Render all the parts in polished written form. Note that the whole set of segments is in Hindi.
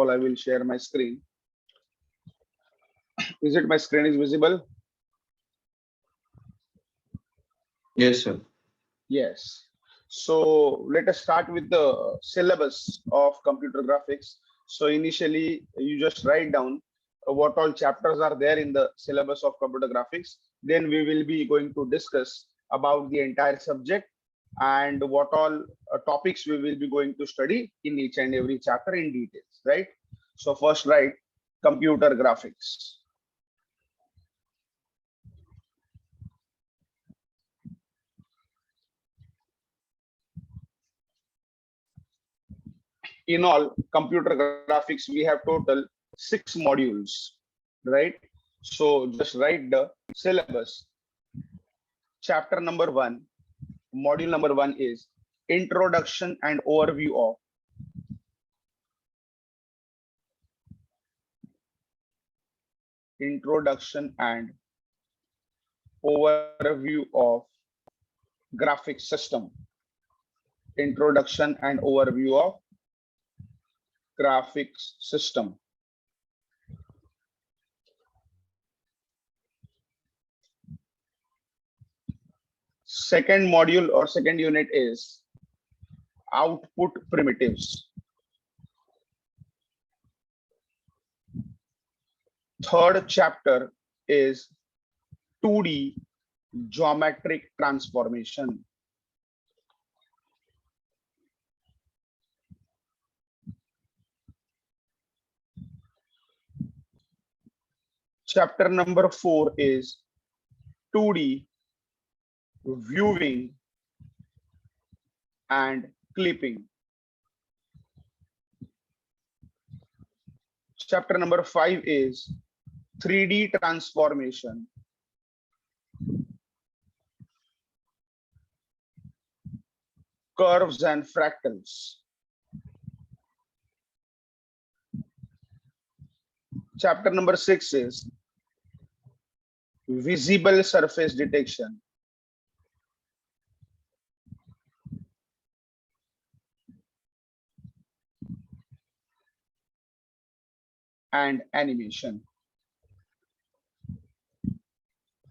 all, I will share my screen. Is it my screen is visible? Yes, sir. Yes. So let us start with the syllabus of computer graphics. So initially, you just write down what all chapters are there in the syllabus of computer graphics. Then we will be going to discuss about the entire subject and what all topics we will be going to study in each and every chapter in details, right? So first write computer graphics. In all computer graphics we have total 6 modules, right? So just write the syllabus. Chapter number 1, module number 1 is introduction and overview of graphics system. Introduction and overview of graphics system. Second module or second unit is output primitives. Third chapter is 2D geometric transformation. Chapter number 4 is 2D viewing and clipping. Chapter number 5 is 3D transformation. Curves and fractals. Chapter number 6 is visible surface detection. And animation.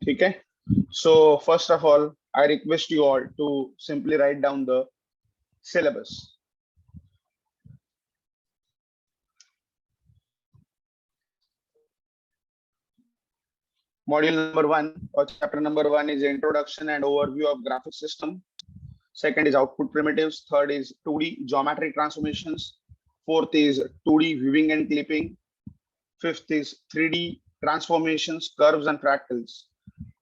Okay. So first of all, I request you all to simply write down the syllabus. Module number 1 or chapter number 1 is introduction and overview of graphic system. Second is output primitives. Third is 2D geometric transformations. Fourth is 2D viewing and clipping. Fifth is 3D transformations, curves and fractals,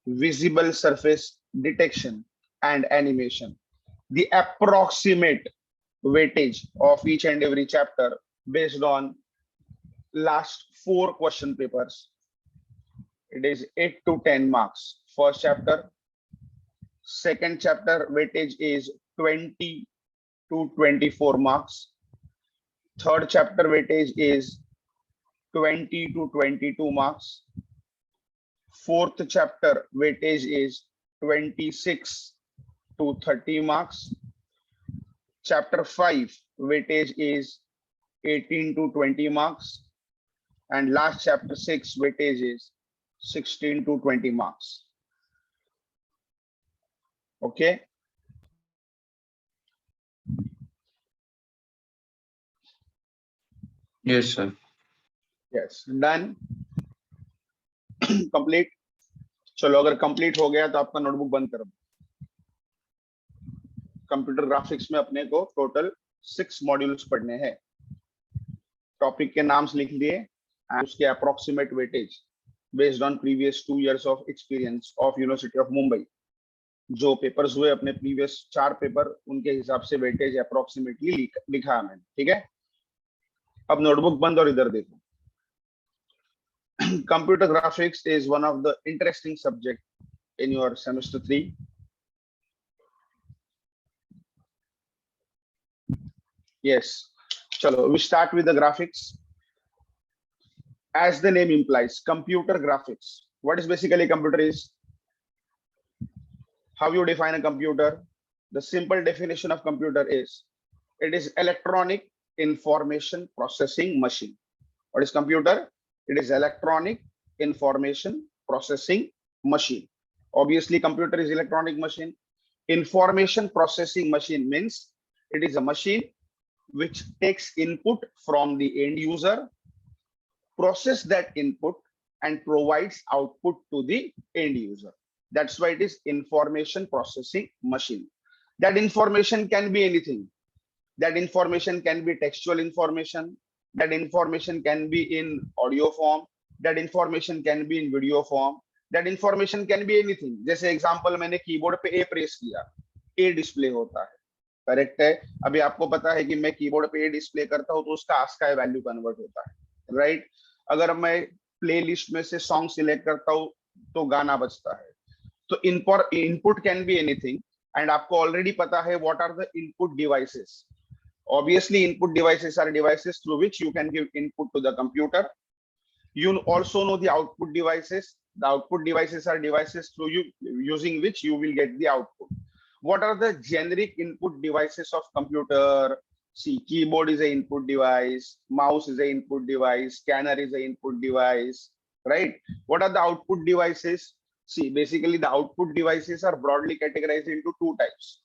visible surface detection and animation. The approximate weightage of each and every chapter based on last 4 question papers. It is 8 to 10 marks. First chapter. Second chapter weightage is 20 to 24 marks. Third chapter weightage is 20 to 22 marks. Fourth chapter weightage is 26 to 30 marks. Chapter 5 weightage is 18 to 20 marks. And last chapter 6 weightage is 16 to 20 marks. Okay. Yes, sir. Yes, done. Complete. चलो अगर कंप्लीट हो गया तो आपका नोटबुक बंद करो. कंप्यूटर ग्राफिक्स में अपने को टोटल 6 मॉड्यूल्स पढ़ने हैं. टॉपिक के नाम्स लिख लिए एंड उसके approximate weightage based on previous 2 years of experience of university of Mumbai. जो पेपर्स हुए अपने प्रीवियस 4 पेपर उनके हिसाब से वेटेज अप्रोक्सीमेटली लिखा है मैंने. ठीक है. अब नोटबुक बंद और इधर देखो. Computer graphics is one of the interesting subject in your semester 3. Yes. Chalo, we start with the graphics. As the name implies, computer graphics. What is basically computer is? How you define a computer? The simple definition of computer is, it is electronic information processing machine. What is computer? It is electronic information processing machine. Obviously, computer is electronic machine. Information processing machine means it is a machine which takes input from the end user, process that input, and provides output to the end user. That's why it is information processing machine. That information can be anything. That information can be textual information. That information can be in audio form. That information can be in video form. That information can be anything. जैसे एग्जांपल मैंने कीबोर्ड पे ए प्रेस किया, ए डिस्प्ले होता है, करेक्ट है। अभी आपको पता है कि मैं कीबोर्ड पे ए डिस्प्ले करता हूं तो उसका आस्काई वैल्यू कन्वर्ट होता है, राइट। अगर मैं प्लेलिस्ट में से सॉन्ग सिलेक्ट करता हूं तो गाना बजता है। तो input can be anything, and आपको ऑलरेडी पता है what are the input devices. Obviously, input devices are devices through which you can give input to the computer. You also know the output devices. The output devices are devices through using which you will get the output. What are the generic input devices of computer? See, keyboard is an input device, mouse is an input device, scanner is an input device, right? What are the output devices? See, basically the output devices are broadly categorized into two types.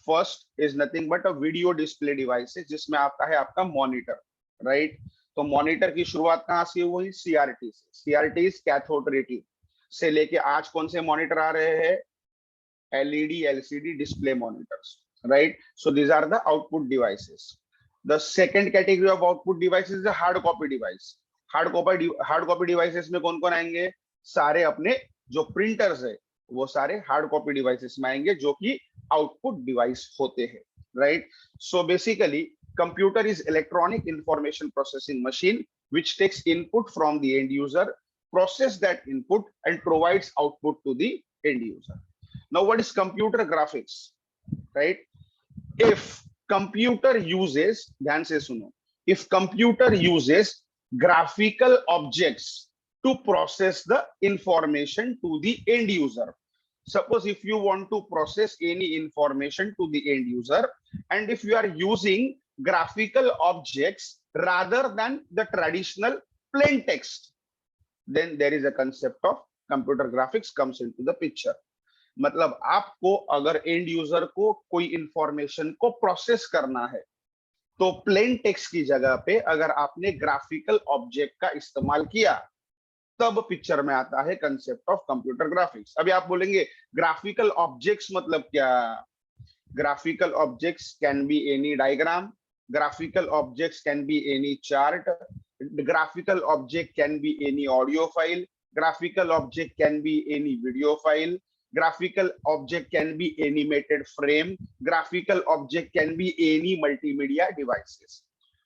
First is nothing but a video display device, जिसमें आता है आपका मॉनिटर, राइट। तो मॉनिटर की शुरुआत कहां से हुई? सीआरटी से। CRT is cathode ray tube से लेके आज कौन से मॉनिटर आ रहे हैं? LED, LCD display monitors, right. So these are the output devices. The second category of output devices is hard copy device. Hard copy devices में कौन कौन आएंगे? सारे अपने जो प्रिंटर्स है वो सारे हार्ड कॉपी डिवाइसेस में आएंगे, जो कि आउटपुट डिवाइस होते हैं, right. So basically computer is electronic information processing machine which takes input from the end user, process that input and provides output to the end user. Now what is computer graphics, right? If computer uses, ध्यान से सुनो, if computer uses graphical objects to process the information to the end user. Suppose if you want to process any information to the end user, and if you are using graphical objects rather than the traditional plain text, then there is a concept of computer graphics comes into the picture. मतलब आपको अगर end user को कोई information को process करना है तो plain text की जगह पे अगर आपने graphical object का इस्तेमाल किया तब पिक्चर में आता है कंसेप्ट ऑफ कंप्यूटर ग्राफिक्स। अभी आप बोलेंगे ग्राफिकल ऑब्जेक्ट्स मतलब क्या? Graphical objects can be any diagram, graphical objects can be any chart, graphical object can be any audio file, graphical object can be any video file, graphical object can be animated frame, graphical object can be any multimedia devices.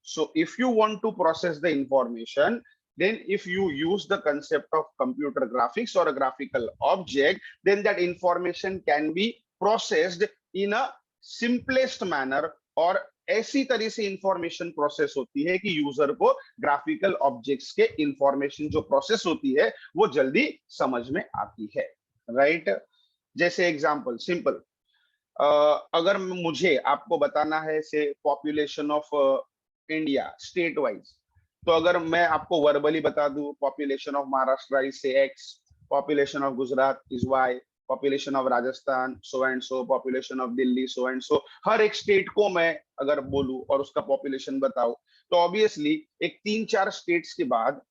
So if you want to process the information, then if you use the concept of computer graphics or a graphical object, then that information can be processed in a simplest manner, और ऐसी तरह से इंफॉर्मेशन प्रोसेस होती है कि यूजर को ग्राफिकल ऑब्जेक्ट्स के इंफॉर्मेशन जो प्रोसेस होती है वो जल्दी समझ में आती है, राइट। जैसे एग्जांपल सिंपल, अगर मुझे आपको बताना है say population of India state wise, तो अगर मैं आपको वर्बली बता दूं population of Maharashtra is say X, population of Gujarat is Y, population of Rajasthan so and so, population of Delhi so and so, हर एक स्टेट को मैं अगर बोलूं और उसका पॉपुलेशन बताऊं, तो ऑब्वियसली एक 3-4 स्टेट्स के बाद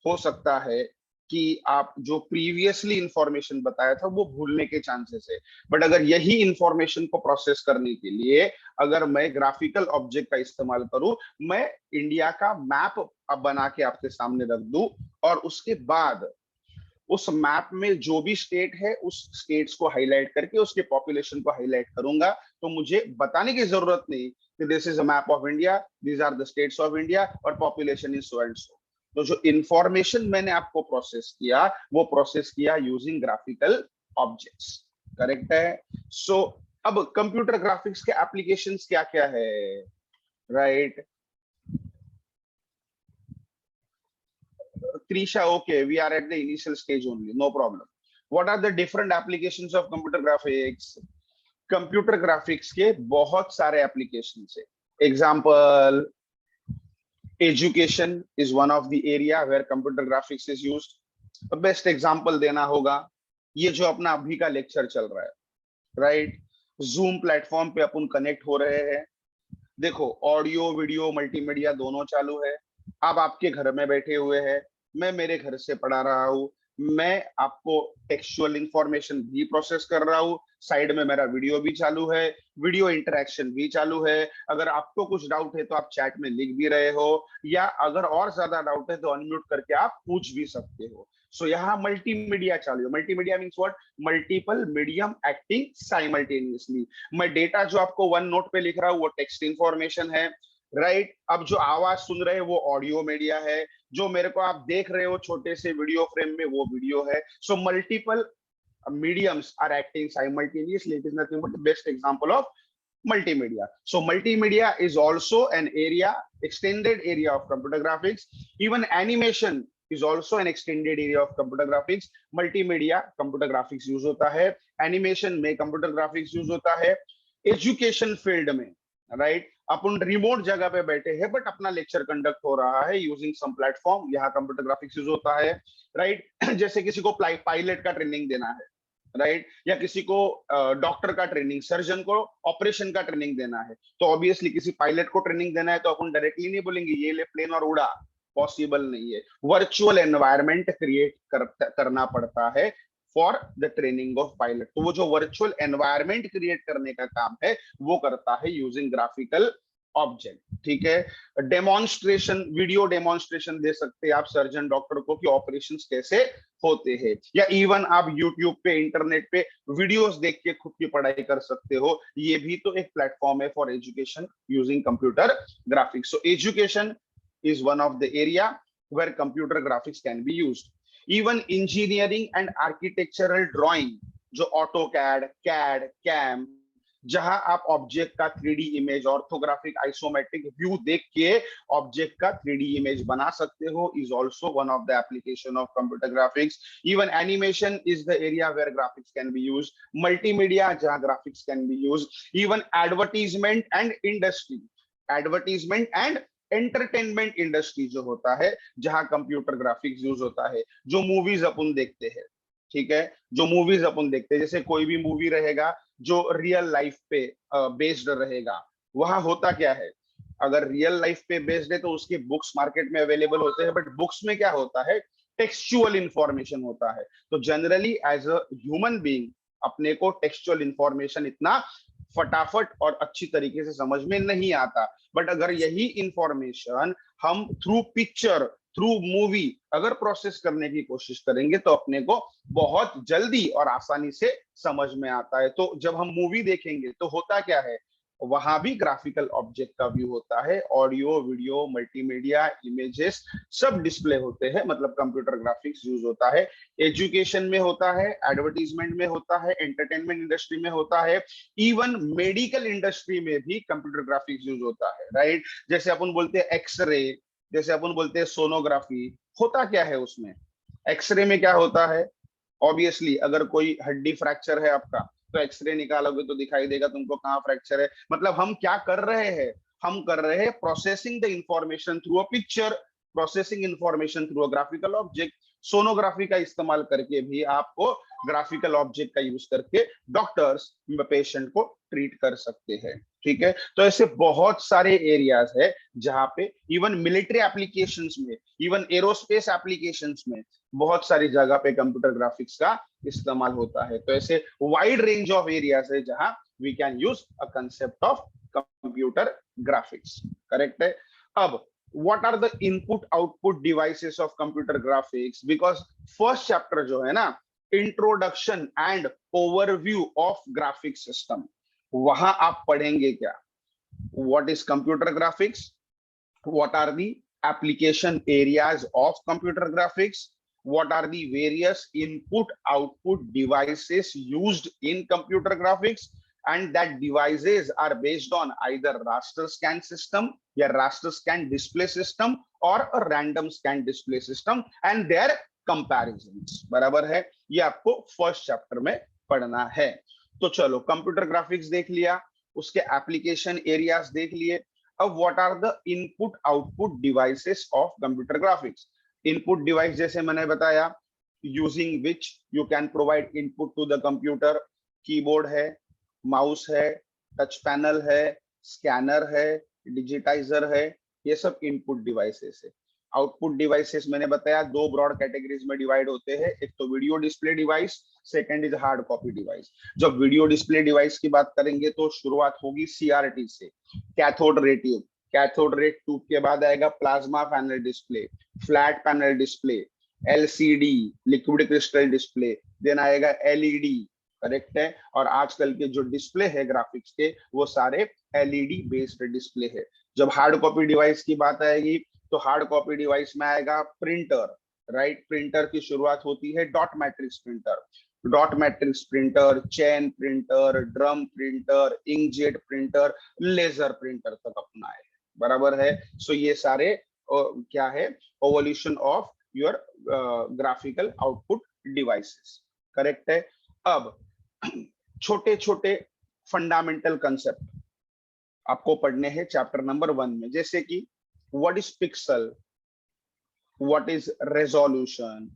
हो सकता है कि आप जो प्रीवियसली इंफॉर्मेशन बताया था वो भूलने के चांसेस है। बट अगर यही इंफॉर्मेशन को प्रोसेस करने के लिए अगर मैं ग्राफिकल ऑब्जेक्ट का इस्तेमाल करूं, मैं इंडिया का मैप अब बना के आपके सामने रख दूं और उसके बाद उस मैप में जो भी स्टेट है उस स्टेट्स को हाईलाइट करके उसके पॉपुलेशन को हाईलाइट करूंगा, तो मुझे बताने की जरूरत नहीं कि this is a map of India, these are the states of India और population is so and so. तो जो इंफॉर्मेशन मैंने आपको प्रोसेस किया वो प्रोसेस किया यूजिंग ग्राफिकल ऑब्जेक्ट्स, करेक्ट है। सो अब कंप्यूटर ग्राफिक्स के एप्लीकेशंस क्या क्या है, right. Trisha, okay, we are at the initial stage only, no problem. What are the different applications of computer graphics? Computer graphics के बहुत सारे applications है। Example, Education is one of the area where computer graphics is used. Best example देना होगा, ये जो अपना अभी का लेक्चर चल रहा है, राइट, जूम प्लेटफॉर्म पे अपन कनेक्ट हो रहे हैं। देखो ऑडियो वीडियो मल्टीमीडिया दोनों चालू है। आप आपके घर में बैठे हुए हैं, मैं मेरे घर से पढ़ा रहा हूँ, मैं आपको टेक्सचुअल इंफॉर्मेशन भी प्रोसेस कर रहा हूँ, साइड में मेरा वीडियो भी चालू है, वीडियो इंटरेक्शन भी चालू है। अगर आपको कुछ डाउट है तो आप चैट में लिख भी रहे हो, या अगर और ज्यादा डाउट है तो अनम्यूट करके आप पूछ भी सकते हो। सो यहाँ मल्टीमीडिया चालू है। Multimedia means what? Multiple medium acting simultaneously. मैं डेटा जो आपको वन नोट पे लिख रहा हूँ वो टेक्स्ट इंफॉर्मेशन है, राइट। अब जो आवाज सुन रहे हैं वो ऑडियो मीडिया है, जो मेरे को आप देख रहे हो छोटे से वीडियो फ्रेम में वो वीडियो है। So multiple mediums are acting simultaneously. It is nothing but the best example of multimedia. So multimedia is also an area, extended area of computer graphics. Even animation is also an extended area of computer graphics. Multimedia computer graphics use होता है, animation में computer graphics use होता है, education field में, राइट, अपन रिमोट जगह पे बैठे हैं बट अपना लेक्चर कंडक्ट हो रहा है यूजिंग सम प्लेटफॉर्म, यहाँ कंप्यूटर ग्राफिक्स यूज होता है, राइट। जैसे किसी को पायलट का ट्रेनिंग देना है, राइट, या किसी को डॉक्टर का ट्रेनिंग, सर्जन को ऑपरेशन का ट्रेनिंग देना है, तो ऑब्वियसली किसी पायलट को ट्रेनिंग देना है तो अपन डायरेक्टली नहीं बोलेंगे ये ले प्लेन और उड़ा, पॉसिबल नहीं है। वर्चुअल एनवायरनमेंट क्रिएट करना पड़ता है for the training of pilot. तो वो जो वर्चुअल एनवायरनमेंट क्रिएट करने का काम है वो करता है यूजिंग ग्राफिकल ऑब्जेक्ट, ठीक है। डेमोन्स्ट्रेशन, वीडियो डेमोन्स्ट्रेशन दे सकते हैं आप सर्जन डॉक्टर को कि ऑपरेशंस कैसे होते हैं, या इवन आप यूट्यूब पे इंटरनेट पे वीडियोस देख के खुद की पढ़ाई कर सकते हो। ये भी तो एक प्लेटफॉर्म है for education using computer graphics. So education is one of the area where computer graphics can be used. Even engineering and architectural drawing, जो ऑटोकैड, कैड, कैम, जहां आप ऑब्जेक्ट का 3D image, orthographic isometric view देख के ऑब्जेक्ट का 3D इमेज बना सकते हो, is also one of the application of computer graphics. Even animation is the area where graphics can be used. Multimedia जहां graphics can be used. Even advertisement and industry, advertisement and entertainment industry जो होता है जहां कंप्यूटर ग्राफिक्स यूज होता है। जो मूवीज अपन देखते हैं, ठीक है, जो मूवीज अपन देखते हैं, जैसे कोई भी मूवी रहेगा जो रियल लाइफ पे बेस्ड रहेगा, वहां होता क्या है, अगर रियल लाइफ पे बेस्ड है तो उसके बुक्स मार्केट में अवेलेबल होते हैं, बट बुक्स में क्या होता है, टेक्सचुअल इंफॉर्मेशन होता है। तो generally as a human being अपने को टेक्सचुअल इंफॉर्मेशन इतना फटाफट और अच्छी तरीके से समझ में नहीं आता, बट अगर यही इंफॉर्मेशन हम थ्रू पिक्चर, थ्रू मूवी अगर प्रोसेस करने की कोशिश करेंगे तो अपने को बहुत जल्दी और आसानी से समझ में आता है। तो जब हम मूवी देखेंगे तो होता क्या है, वहां भी ग्राफिकल ऑब्जेक्ट का व्यू होता है, ऑडियो वीडियो मल्टीमीडिया इमेजेस सब डिस्प्ले होते हैं, मतलब कंप्यूटर ग्राफिक्स यूज होता है। एजुकेशन में होता है, एडवर्टीजमेंट में होता है, एंटरटेनमेंट इंडस्ट्री में होता है, इवन मेडिकल इंडस्ट्री में भी कंप्यूटर ग्राफिक्स यूज होता है, राइट। जैसे अपन बोलते हैं एक्सरे, जैसे अपन बोलते हैं सोनोग्राफी, होता क्या है उसमें, एक्सरे में क्या होता है, ऑब्वियसली अगर कोई हड्डी फ्रैक्चर है आपका तो एक्सरे निकालोगे तो दिखाई देगा तुमको कहाँ फ्रैक्चर है। मतलब हम क्या कर रहे हैं, हम कर रहे हैं processing the information through a picture, processing information through a graphical object. Sonography का इस्तेमाल करके भी आपको ग्राफिकल ऑब्जेक्ट का यूज करके डॉक्टर्स पेशेंट को ट्रीट कर सकते हैं, ठीक है। तो ऐसे बहुत सारे एरियाज है जहां पे इवन मिलिट्री एप्लीकेशंस में, इवन एरोस्पेस एप्लीकेशंस में बहुत सारी जगह पे कंप्यूटर ग्राफिक्स का इस्तेमाल होता है। तो ऐसे वाइड रेंज ऑफ एरियाज है जहां we can use a concept of computer graphics, correct है। अब what are the input output devices of computer graphics, because first chapter जो है ना, introduction and overview of graphic system, वहां आप पढ़ेंगे क्या, what is computer graphics, what are the application areas of computer graphics, what are the various input output devices used in computer graphics, and that devices are based on either raster scan system या raster scan display system or a random scan display system and their comparisons, बराबर है। ये आपको फर्स्ट चैप्टर में पढ़ना है। तो चलो कंप्यूटर ग्राफिक्स देख लिया, उसके एप्लीकेशन एरियाज देख लिए। अब what are the input output devices of computer graphics? Input device जैसे मैंने बताया, using which you can provide input to the computer, keyboard है, माउस है, टच पैनल है, स्कैनर है, डिजिटाइजर है, ये सब इनपुट डिवाइसेस है। आउटपुट डिवाइसेस मैंने बताया दो ब्रॉड कैटेगरीज में डिवाइड होते हैं, एक तो video display device, second is hard copy device. जब वीडियो डिस्प्ले डिवाइस की बात करेंगे तो शुरुआत होगी सीआरटी से, cathode ray tube. Cathode ray tube के बाद आएगा plasma panel display, flat panel display, LCD liquid crystal display, then आएगा एलईडी, करेक्ट है। और आजकल के जो डिस्प्ले है ग्राफिक्स के वो सारे एलईडी बेस्ड डिस्प्ले है। जब हार्ड कॉपी डिवाइस की बात आएगी तो हार्ड कॉपी डिवाइस में आएगा प्रिंटर, राइट। प्रिंटर की शुरुआत होती है dot matrix printer, dot matrix printer, chain printer, drum printer, inkjet printer, laser printer तक अपना है, बराबर है। सो ये सारे क्या है, evolution of your graphical output devices, correct है। अब छोटे छोटे फंडामेंटल कंसेप्ट आपको पढ़ने हैं चैप्टर नंबर 1 में, जैसे कि what is pixel, what is resolution,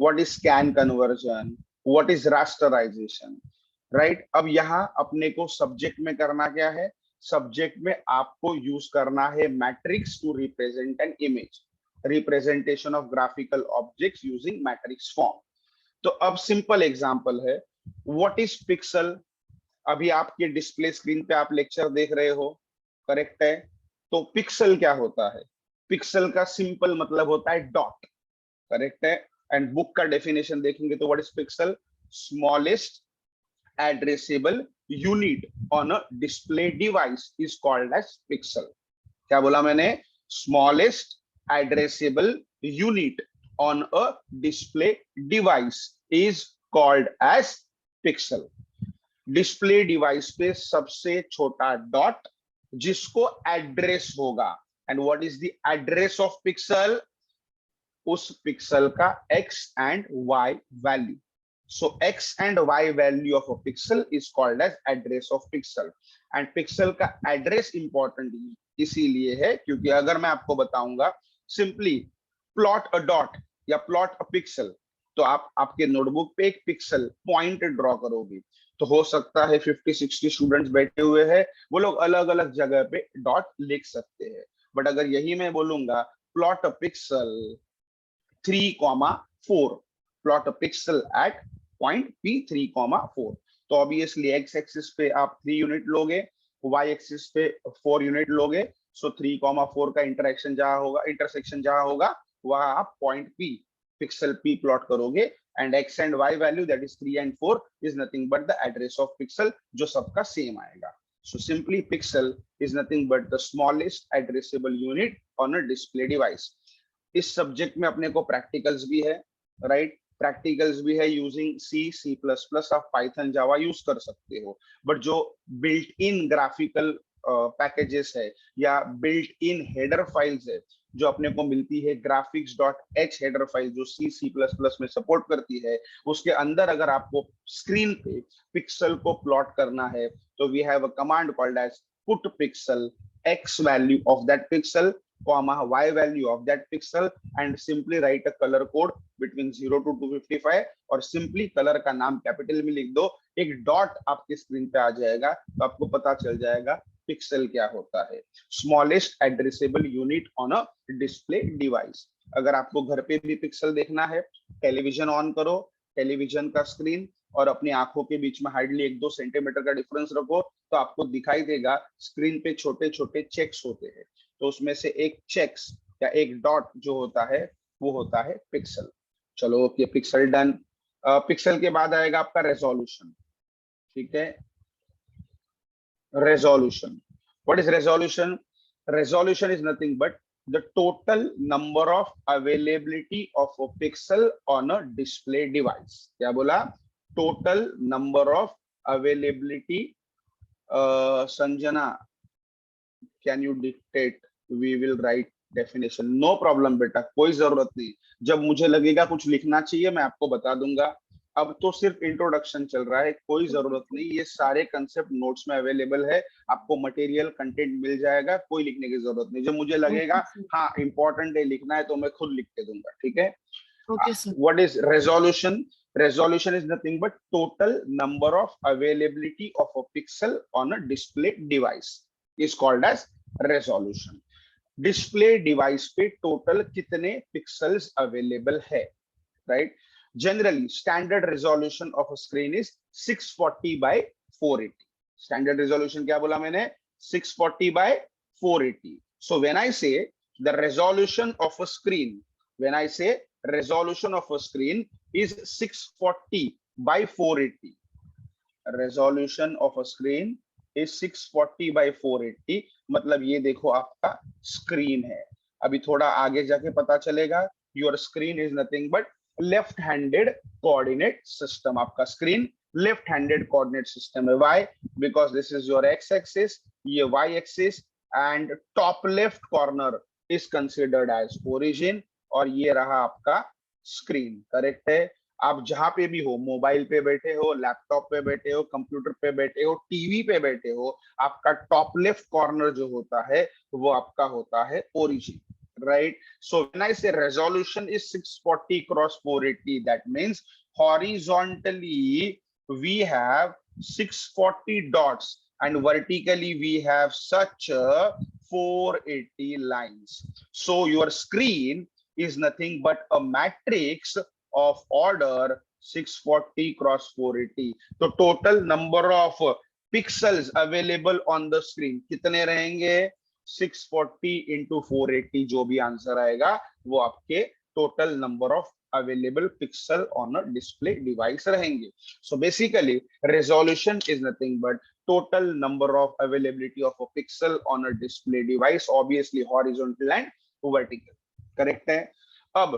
what is scan conversion, what is rasterisation, right. अब यहाँ अपने को सब्जेक्ट में करना क्या है, सब्जेक्ट में आपको यूज करना है matrix to represent an image, representation of graphical objects using matrix form. तो अब सिंपल एग्जांपल है, व्हाट इज पिक्सल। अभी आपके डिस्प्ले स्क्रीन पे आप लेक्चर देख रहे हो, करेक्ट है। तो पिक्सल क्या होता है, पिक्सल का सिंपल मतलब होता है डॉट, करेक्ट है। एंड बुक का डेफिनेशन देखेंगे तो what is pixel, smallest addressable unit on a display device is called as pixel. क्या बोला मैंने, smallest addressable unit on a display device is called as pixel. Display device पे सबसे छोटा डॉट जिसको एड्रेस होगा, and what is the address of pixel, उस पिक्सल का x and y value. So x and y value of a pixel is called as address of pixel. And pixel का एड्रेस इंपॉर्टेंट इसीलिए है क्योंकि अगर मैं आपको बताऊंगा सिंपली प्लॉट अ डॉट या प्लॉट अ पिक्सल, तो आप आपके नोटबुक पे एक पिक्सल पॉइंट ड्रॉ करोगे, तो हो सकता है 50-60 स्टूडेंट्स बैठे हुए हैं, वो लोग अलग अलग जगह पे डॉट लिख सकते हैं। बट अगर यही मैं बोलूंगा plot a pixel 3,4, plot a pixel at point P 3,4, तो ऑब्वियसली एक्स एक्सिस पे आप 3 यूनिट लोगे, y एक्सिस पे 4 यूनिट लोगे। सो 3,4 का इंटरेक्शन जहां होगा, इंटरसेक्शन जहां होगा वहां आप point P, pixel P plot करोगे। And x and y value that is 3 and 4 is nothing but the address of pixel, जो सबका सेम आएगा। So simply pixel is nothing but the smallest addressable unit on a display device. इस सब्जेक्ट में अपने को प्रैक्टिकल्स भी है, राइट। प्रैक्टिकल्स भी है यूजिंग C++, आप पाइथन जावा यूज कर सकते हो। बट जो बिल्ट इन ग्राफिकल पैकेजेस है या बिल्ट इन हेडर फाइल्स है जो अपने को मिलती है, graphics.h हेडर फाइल जो C++ में सपोर्ट करती है, उसके अंदर अगर आपको स्क्रीन पे पिक्सल को प्लॉट करना है तो we have a command called as put pixel x value of that pixel comma y value of that pixel and simply write a color code between 0 to 255 और simply color का नाम कैपिटल में लिख दो, एक डॉट आपके स्क्रीन पे आ जाएगा, तो आपको पता चल जाएगा पिक्सल क्या होता है, smallest addressable unit on a display device. अगर आपको घर पे भी पिक्सल देखना है, टेलीविजन ऑन करो, टेलीविजन का स्क्रीन और अपनी आंखों के बीच में हार्डली 1-2 सेंटीमीटर का डिफरेंस रखो, तो आपको दिखाई देगा स्क्रीन पे छोटे छोटे चेक्स होते हैं, तो उसमें से एक चेक्स या एक डॉट जो होता है वो होता है पिक्सल। चलो ओके, पिक्सल डन। पिक्सल के बाद आएगा आपका रेजोल्यूशन, ठीक है। Resolution, what is resolution, resolution is nothing but the total number of availability of a pixel on a display device। क्या बोला, total number of availability। Sanjana can you dictate, we will write definition। no problem बेटा, कोई जरूरत नहीं, जब मुझे लगेगा कुछ लिखना चाहिए मैं आपको बता दूंगा। अब तो सिर्फ इंट्रोडक्शन चल रहा है, कोई जरूरत नहीं, ये सारे कंसेप्ट नोट्स में अवेलेबल है, आपको मटेरियल कंटेंट मिल जाएगा, कोई लिखने की जरूरत नहीं। जब मुझे लगेगा हाँ इंपॉर्टेंट है लिखना है तो मैं खुद लिख के दूंगा, ठीक है। Okay, sir. What is resolution? Resolution is nothing but total number of availability of a pixel on a display device is called as resolution. Display device पे टोटल कितने पिक्सल्स अवेलेबल है, right. Generally standard resolution of a screen is 640 by 480. Standard resolution क्या बोला मैंने, 640 by 480. सो व्हेन आई से the resolution of a screen, when I से resolution of a screen is 640 by 480. Resolution of a screen is 640 by 480. मतलब ये देखो आपका स्क्रीन है। अभी थोड़ा आगे जाके पता चलेगा, your screen is nothing but left handed coordinate system. आपका screen left handed coordinate system है। Why? Because this is your X axis, ये Y axis, and top left corner is considered as origin, और ये रहा आपका स्क्रीन। करेक्ट है। आप जहां पे भी हो, मोबाइल पे बैठे हो, लैपटॉप पे बैठे हो, कंप्यूटर पे बैठे हो, टीवी पे बैठे हो, आपका टॉप लेफ्ट कॉर्नर जो होता है वो आपका होता है origin, right. So when I say resolution is 640 cross 480, that means horizontally we have 640 dots and vertically we have such 480 lines. So your screen is nothing but a matrix of order 640 cross 480. तो total number of pixels available on the screen कितने रहेंगे, 640 into 480, जो भी आंसर आएगा वो आपके total number of available pixel on a display device रहेंगे. So basically resolution is nothing but total number of availability of a pixel on a display device, obviously horizontal and vertical. Correct है। अब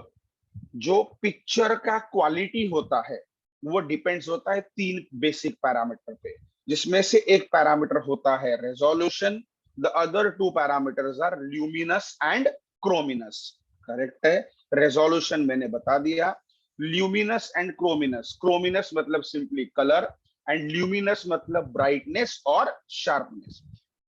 जो पिक्चर का क्वालिटी होता है वो डिपेंड्स होता है 3 बेसिक पैरामीटर पे, जिसमें से एक पैरामीटर होता है resolution, the other 2 parameters are luminous and chrominance. Correct है। रेजोल्यूशन मैंने बता दिया, ल्यूमिनस एंड क्रोमिनस, क्रोमिनस मतलब सिंपली कलर एंड ल्यूमिनस मतलब ब्राइटनेस और शार्पनेस।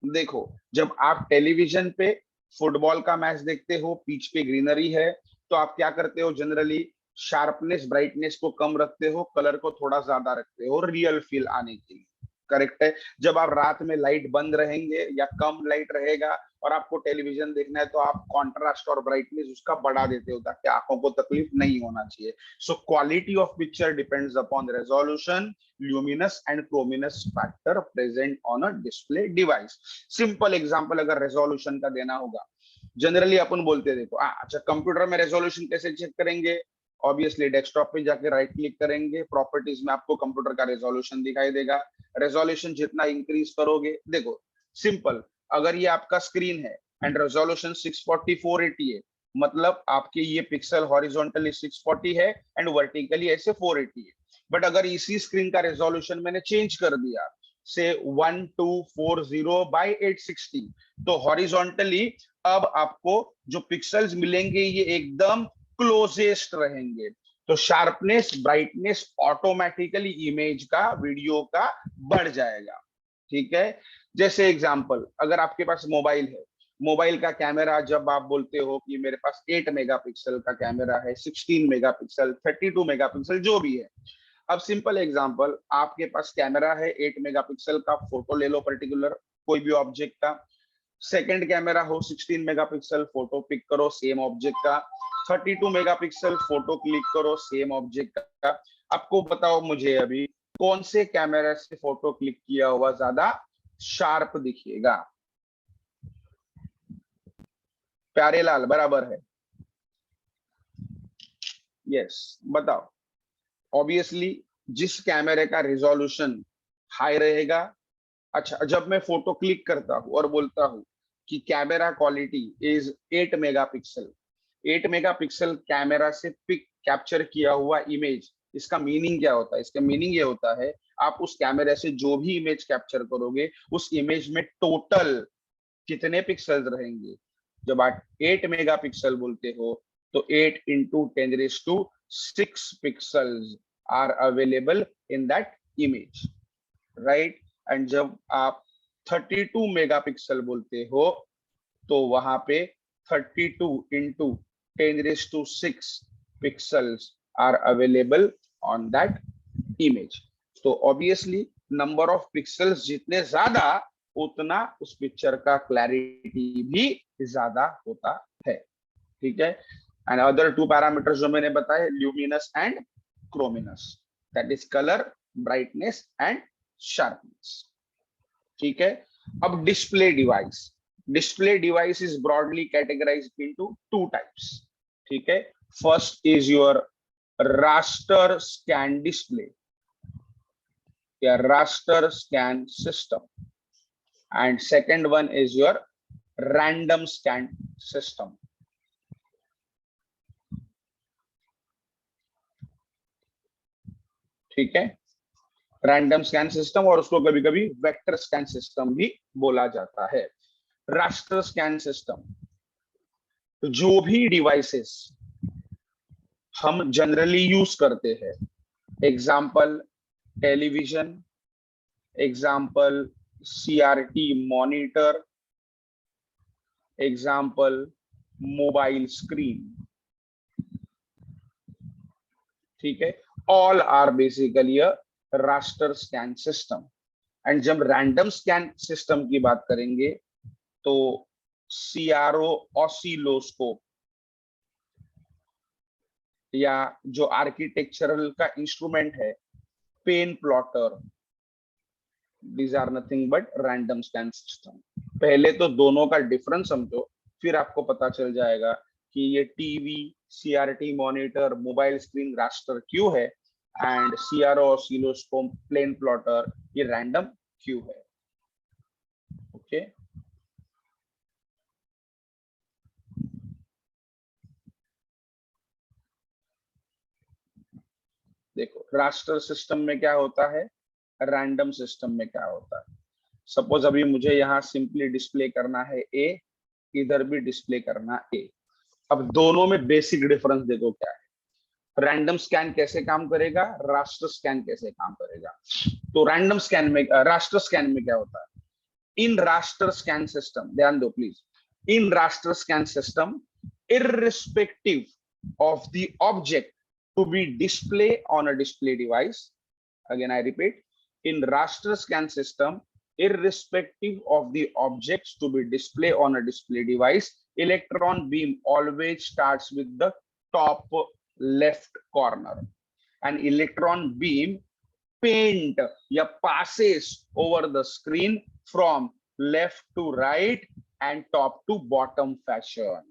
देखो जब आप टेलीविजन पे फुटबॉल का मैच देखते हो, पिच पे ग्रीनरी है, तो आप क्या करते हो, जनरली शार्पनेस ब्राइटनेस को कम रखते हो, कलर को थोड़ा ज्यादा रखते हो रियल फील आने के लिए। करेक्ट है। जब आप रात में लाइट बंद रहेंगे या कम लाइट रहेगा और आपको टेलीविजन देखना है तो आप कॉन्ट्रास्ट और ब्राइटनेस उसका बढ़ा देते हो ताकि आंखों को तकलीफ नहीं होना चाहिए। So quality of picture depends upon resolution, luminous and chrominance factor present on a display device. Simple example अगर रेजोल्यूशन का देना होगा, जनरली अपन बोलते देखो अच्छा कंप्यूटर में रेजोल्यूशन कैसे चेक करेंगे, ऑब्वियसली डेस्कटॉप पे जाके राइट क्लिक करेंगे, प्रॉपर्टीज में आपको कंप्यूटर का रेजोल्यूशन दिखाई देगा। रेजोल्यूशन जितना इंक्रीज करोगे, देखो सिंपल, अगर ये आपका स्क्रीन है एंड रेजोल्यूशन 640 480 है, मतलब आपके ये पिक्सल हॉरिजॉन्टली 640 है एंड वर्टिकली ऐसे 480 है। बट अगर इसी स्क्रीन का रेजोल्यूशन मैंने चेंज कर दिया से 1240 by 860, तो हॉरिजॉन्टली अब आपको जो पिक्सल्स मिलेंगे ये एकदम क्लोजेस्ट रहेंगे, तो शार्पनेस ब्राइटनेस ऑटोमेटिकली इमेज का, वीडियो का बढ़ जाएगा। ठीक है। जैसे एग्जांपल, अगर आपके पास मोबाइल है, मोबाइल का कैमरा जब आप बोलते हो कि मेरे पास 8 मेगापिक्सल का कैमरा है, 16 मेगापिक्सल, 32 मेगापिक्सल, जो भी है। अब सिंपल एग्जांपल, आपके पास कैमरा है 8 मेगापिक्सल का, फोटो ले लो पर्टिकुलर कोई भी ऑब्जेक्ट का। सेकंड कैमरा हो 16 मेगापिक्सल, फोटो पिक करो सेम ऑब्जेक्ट का। 32 मेगापिक्सल, फोटो क्लिक करो सेम ऑब्जेक्ट का। आपको बताओ मुझे अभी कौन से कैमरा से फोटो क्लिक किया हुआ ज्यादा शार्प दिखेगा? प्यारेलाल बराबर है, यस बताओ। ऑब्वियसली जिस कैमरे का रिजोल्यूशन हाई रहेगा। अच्छा, जब मैं फोटो क्लिक करता हूं और बोलता हूं कि camera quality is 8 megapixel, 8 megapixel camera से पिक कैप्चर किया हुआ इमेज, इसका मीनिंग क्या होता है? इसका मीनिंग ये होता है आप उस कैमरे से जो भी इमेज कैप्चर करोगे उस इमेज में टोटल कितने पिक्सल्स रहेंगे। जब आप 8 मेगापिक्सल बोलते हो तो 8 into 10⁶ pixels are available in that image, right? And जब आप 32 मेगापिक्सल बोलते हो तो वहां पे 32 into 10⁶ pixels are available on that image. तो ऑब्वियसली नंबर ऑफ पिक्सल्स जितने ज्यादा उतना उस पिक्चर का क्लैरिटी भी ज्यादा होता है, ठीक है? एंड अदर टू पैरामीटर्स जो मैंने बताए, luminous and chrominance, that is colour, brightness and sharpness, ठीक है? अब display device is broadly categorised into two types, ठीक है? First is your raster scan display, या raster scan system, and second one is your random scan system. ठीक है, रैंडम स्कैन सिस्टम, और उसको कभी कभी वेक्टर स्कैन सिस्टम भी बोला जाता है। रास्टर स्कैन सिस्टम, जो भी डिवाइसेस हम जनरली यूज करते हैं, example television, example CRT monitor, example mobile screen, ठीक है, all are basically a raster scan system. And जब रैंडम स्कैन सिस्टम की बात करेंगे तो सीआरओ ऑसिलोस्कोप, या जो आर्किटेक्चरल का इंस्ट्रूमेंट है pen plotter, these are nothing but random scan system. पहले तो दोनों का डिफरेंस समझो, फिर आपको पता चल जाएगा कि ये TV, CRT monitor, mobile screen raster क्यों है, and CRO oscilloscope, plane plotter ये रैंडम क्यों है। ओके, देखो रास्टर सिस्टम में क्या होता है, रैंडम सिस्टम में क्या होता है। सपोज अभी मुझे यहाँ सिंपली डिस्प्ले करना है ए, इधर भी डिस्प्ले करना ए। अब दोनों में बेसिक डिफरेंस देखो क्या है, रैंडम स्कैन कैसे काम करेगा, रास्टर स्कैन कैसे काम करेगा। तो रैंडम स्कैन में, रास्टर स्कैन में क्या होता है, इन रास्टर स्कैन सिस्टम, ध्यान दो please, in raster scan system irrespective of the object to be displayed on a display device, again I repeat, in raster scan system, irrespective of the objects to be displayed on a display device, electron beam always starts with the top left corner. An electron beam paint या passes over the screen from left to right and top to bottom fashion.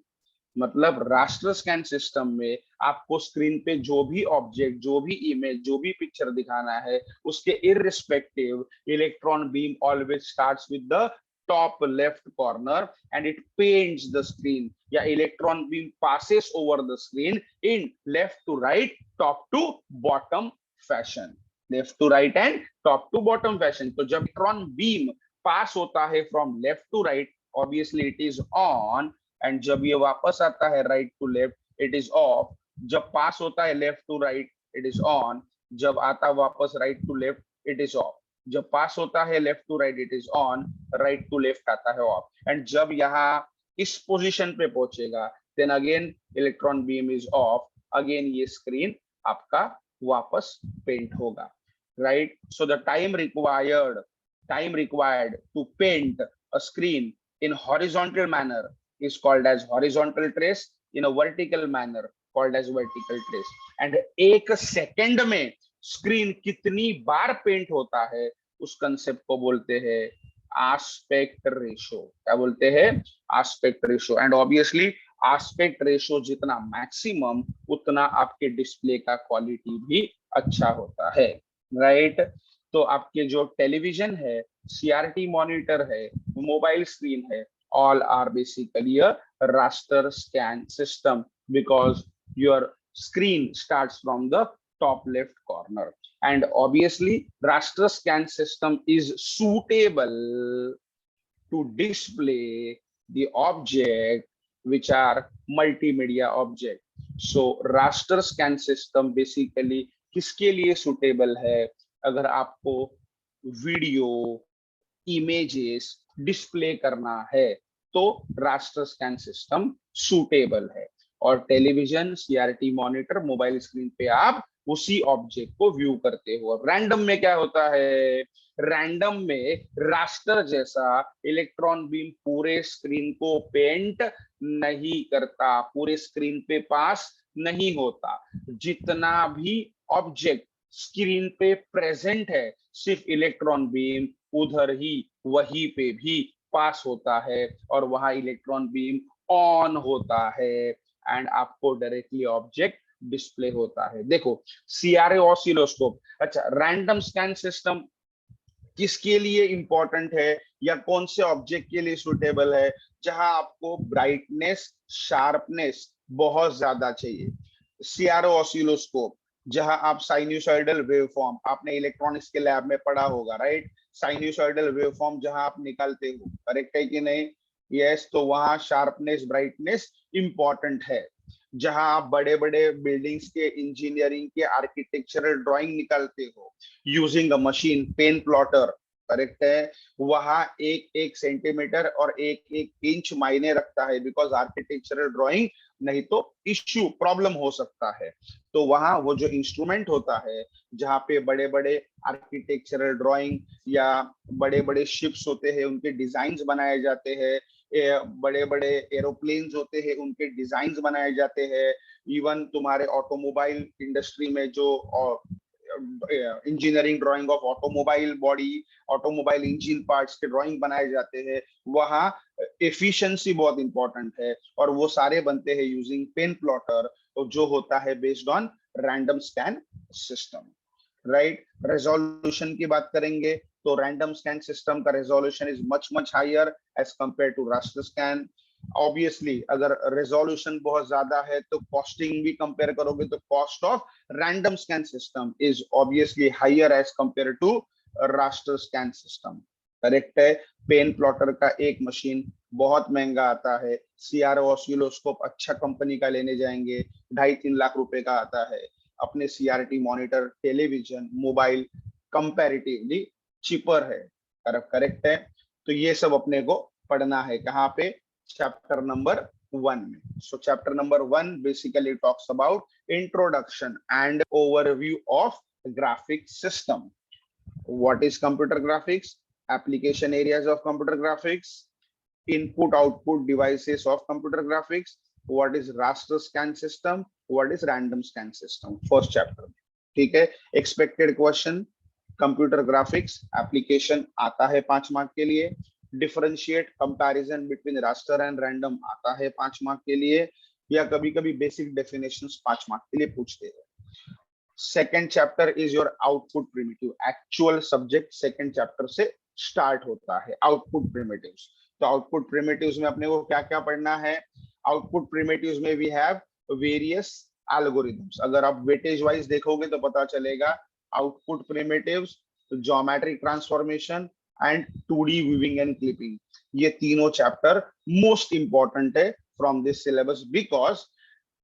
मतलब रास्टर स्कैन सिस्टम में आपको स्क्रीन पे जो भी ऑब्जेक्ट, जो भी इमेज, जो भी पिक्चर दिखाना है, उसके irrespective electron beam always starts with the top left corner and it paints the screen, या electron beam passes over the screen in left to right, top to bottom fashion, left to right and top to bottom fashion. तो जब electron beam pass होता है from left to right, obviously it is on, and जब ये वापस आता है right to left, it is off. जब पास होता है left to right, it is on. जब आता वापस right to left, it is off. जब पास होता है left to right, it is on, right to left आता है ऑफ। एंड जब यहाँ इस पोजीशन पे पहुंचेगा, then again electron beam is off, again ये स्क्रीन आपका वापस पेंट होगा, right? So the time required to paint a screen in horizontal manner is called as horizontal trace, in a vertical manner called as vertical trace. And एक सेकंड में स्क्रीन कितनी बार पेंट होता है, उस कंसेप्ट को बोलते हैं एस्पेक्ट रेशो। क्या बोलते हैं? Aspect ratio. And obviously aspect ratio जितना मैक्सिमम, उतना आपके डिस्प्ले का क्वालिटी भी अच्छा होता है, राइट? तो आपके जो टेलीविजन है, सीआरटी मॉनिटर है, मोबाइल स्क्रीन है, all are basically a raster scan system because your screen starts from the top left corner. And obviously raster scan system is suitable to display the object which are multimedia object. So raster scan system basically किसके लिए सुटेबल है? अगर आपको वीडियो, इमेजेस डिस्प्ले करना है तो रास्टर स्कैन सिस्टम सूटेबल है। और television, CRT monitor, mobile screen पे आप उसी ऑब्जेक्ट को व्यू करते हो। रैंडम में क्या होता है? रैंडम में रास्टर जैसा इलेक्ट्रॉन बीम पूरे स्क्रीन को पेंट नहीं करता, पूरे स्क्रीन पे पास नहीं होता। जितना भी ऑब्जेक्ट स्क्रीन पे प्रेजेंट है, सिर्फ इलेक्ट्रॉन बीम उधर ही वहीं पे भी पास होता है और वहां इलेक्ट्रॉन बीम ऑन होता है एंड आपको डायरेक्टली ऑब्जेक्ट डिस्प्ले होता है। देखो सीआरए ऑसिलोस्कोप, अच्छा रैंडम स्कैन सिस्टम किसके लिए इंपॉर्टेंट है या कौन से ऑब्जेक्ट के लिए सुटेबल है? जहां आपको ब्राइटनेस, शार्पनेस बहुत ज्यादा चाहिए। सीआरओ ऑसिलोस्कोप, जहां आप साइन्यूसॉइडल वेवफॉर्म, आपने इलेक्ट्रॉनिक्स के लैब में पढ़ा होगा राइट, साइन्यूसॉइडल वेवफॉर्म जहां आप निकालते हो, करेक्ट है कि नहीं? यस, तो वहां शार्पनेस, ब्राइटनेस इंपॉर्टेंट है। जहां आप बड़े बड़े बिल्डिंग्स के इंजीनियरिंग के आर्किटेक्चरल ड्राइंग निकालते हो using a machine, pen plotter, correct है, वहां एक एक सेंटीमीटर और एक एक इंच मायने रखता है, बिकॉज आर्किटेक्चरल ड्राइंग नहीं तो इश्यू, प्रॉब्लम हो सकता है। तो वहां वो जो इंस्ट्रूमेंट होता है जहाँ पे बड़े बड़े आर्किटेक्चरल ड्राइंग या बड़े बड़े शिप्स होते हैं उनके डिजाइन बनाए जाते हैं, बड़े बड़े एरोप्लेन्स होते हैं उनके डिजाइन बनाए जाते हैं, इवन तुम्हारे ऑटोमोबाइल इंडस्ट्री में जो engineering drying of automobile body, automobile engine parts के ड्राइंग बनाए जाते हैं, वहां एफिशिएंसी बहुत इंपॉर्टेंट है और वो सारे बनते हैं यूजिंग पेन प्लॉटर, जो होता है based on random scan system, right. Resolution की बात करेंगे तो रैंडम स्कैन सिस्टम का resolution is much much higher as compare to raster scan. Obviously अगर रेजोल्यूशन बहुत ज्यादा है तो कॉस्टिंग भी कंपेयर करोगे तो cost of random scan system is obviously higher as compare to raster scan system, correct है। पेन प्लॉटर का एक मशीन बहुत महंगा आता है, सीआरओ ऑसिलोस्कोप अच्छा कंपनी का लेने जाएंगे 2.5-3 लाख रुपए का आता है, अपने CRT monitor, television, mobile comparatively cheaper है, करेक्ट है। तो ये सब अपने को पढ़ना है कहाँ पे? चैप्टर नंबर 1 में। सो chapter number 1 basically talks about introduction and overview of graphic system. What is computer graphics? Application areas of computer graphics, input output devices of computer graphics, what is raster scan system, what is random scan system, first chapter। ठीक है, expected question, computer graphics application आता है 5 मार्क के लिए, differentiate comparison between raster and random आता है 5 मार्क के लिए, या कभी कभी बेसिक डेफिनेशंस 5 मार्क के लिए पूछते हैं। Second chapter is your output primitive, actual subject second chapter से स्टार्ट होता है, आउटपुट प्रिमिटिव्स। तो आउटपुट प्रिमिटिव्स में अपने को क्या क्या पढ़ना है? आउटपुट प्रिमिटिव्स में वी हैव वेरियस एल्गोरिथम्स। अगर आप वेटेज वाइज देखोगे तो पता चलेगा output primitives, geometric transformation and 2D viewing and clipping, ये तीनों चैप्टर मोस्ट इंपॉर्टेंट है from this syllabus, because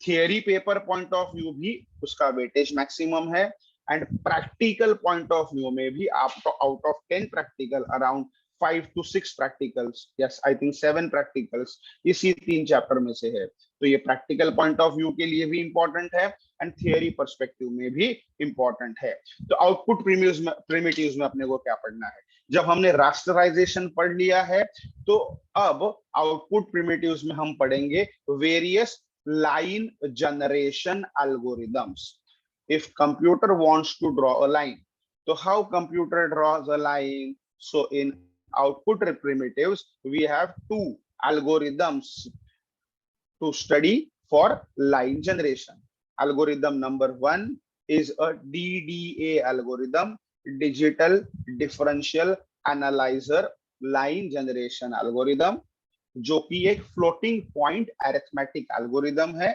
theory paper point of view भी उसका वेटेज मैक्सिमम है and practical point of view में भी आपको out of 10 practical around 5 to 6 practicals, yes I think 7 practicals इसी 3 चैप्टर में से है। तो ये प्रैक्टिकल पॉइंट ऑफ व्यू के लिए भी इंपॉर्टेंट है एंड थियरी पर्सपेक्टिव में भी इंपॉर्टेंट है। तो आउटपुट प्रिमिटिव्स में अपने को क्या पढ़ना है? जब हमने रास्टराइजेशन पढ़ लिया है तो अब आउटपुट प्रिमिटिव्स में हम पढ़ेंगे various line generation algorithms. If computer wants to draw a line, तो how computer draws a line? So in output primitives we have 2 algorithms to study for line generation. Algorithm number 1 is a DDA algorithm, digital differential analyzer line generation algorithm, जो कि एक फ्लोटिंग पॉइंट अरिथमेटिक एल्गोरिदम है।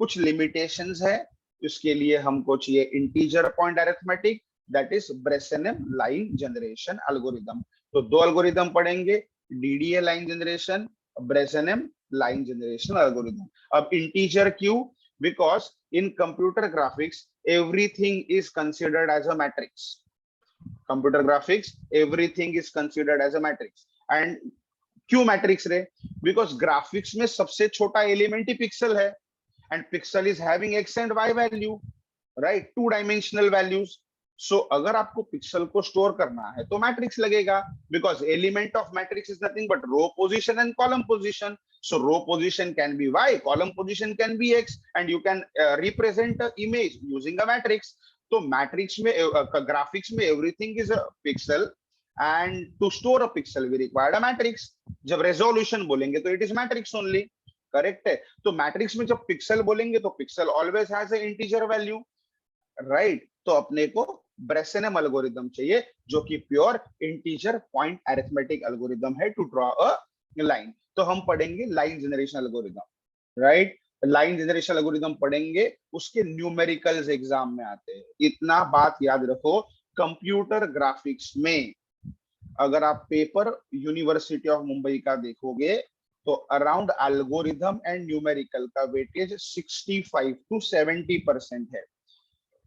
कुछ लिमिटेशंस है, इसके लिए हमको चाहिए integer point arithmetic, that is Bresenham line generation algorithm. तो 2 एल्गोरिदम पढ़ेंगे, DDA line generation, Bresenham line generation algorithm. अब इंटीजर क्यों? Because in computer graphics everything is considered as a matrix. Computer graphics everything is considered as a matrix. And क्यों मैट्रिक्स रे? बिकॉज ग्राफिक्स में सबसे छोटा एलिमेंट ही पिक्सल है, and pixel is having X and Y value, right, 2 dimensional values. So अगर आपको पिक्सल को स्टोर करना है तो मैट्रिक्स लगेगा, because element of matrix is nothing but row position and column position. So row position can be y, column position can be x, and you can represent an image using a matrix. तो मैट्रिक्स में ग्राफिक्स में everything is a pixel, and to store a pixel we required a matrix. जब रेजोल्यूशन बोलेंगे तो it is matrix only, correct है. तो मैट्रिक्स में जब पिक्सल बोलेंगे तो pixel always has a integer value, right. तो अपने को ब्रेसेनम एल्गोरिथम चाहिए जो कि pure integer point arithmetic algorithm है टू ड्रॉ अ लाइन. तो हम पढ़ेंगे line generation algorithm, right. Line generation algorithm पढ़ेंगे, उसके न्यूमेरिकल्स एग्जाम में आते हैं. इतना बात याद रखो, कंप्यूटर ग्राफिक्स में अगर आप पेपर यूनिवर्सिटी ऑफ मुंबई का देखोगे तो अराउंड एल्गोरिथम एंड न्यूमेरिकल का वेटेज 65 to 70% है,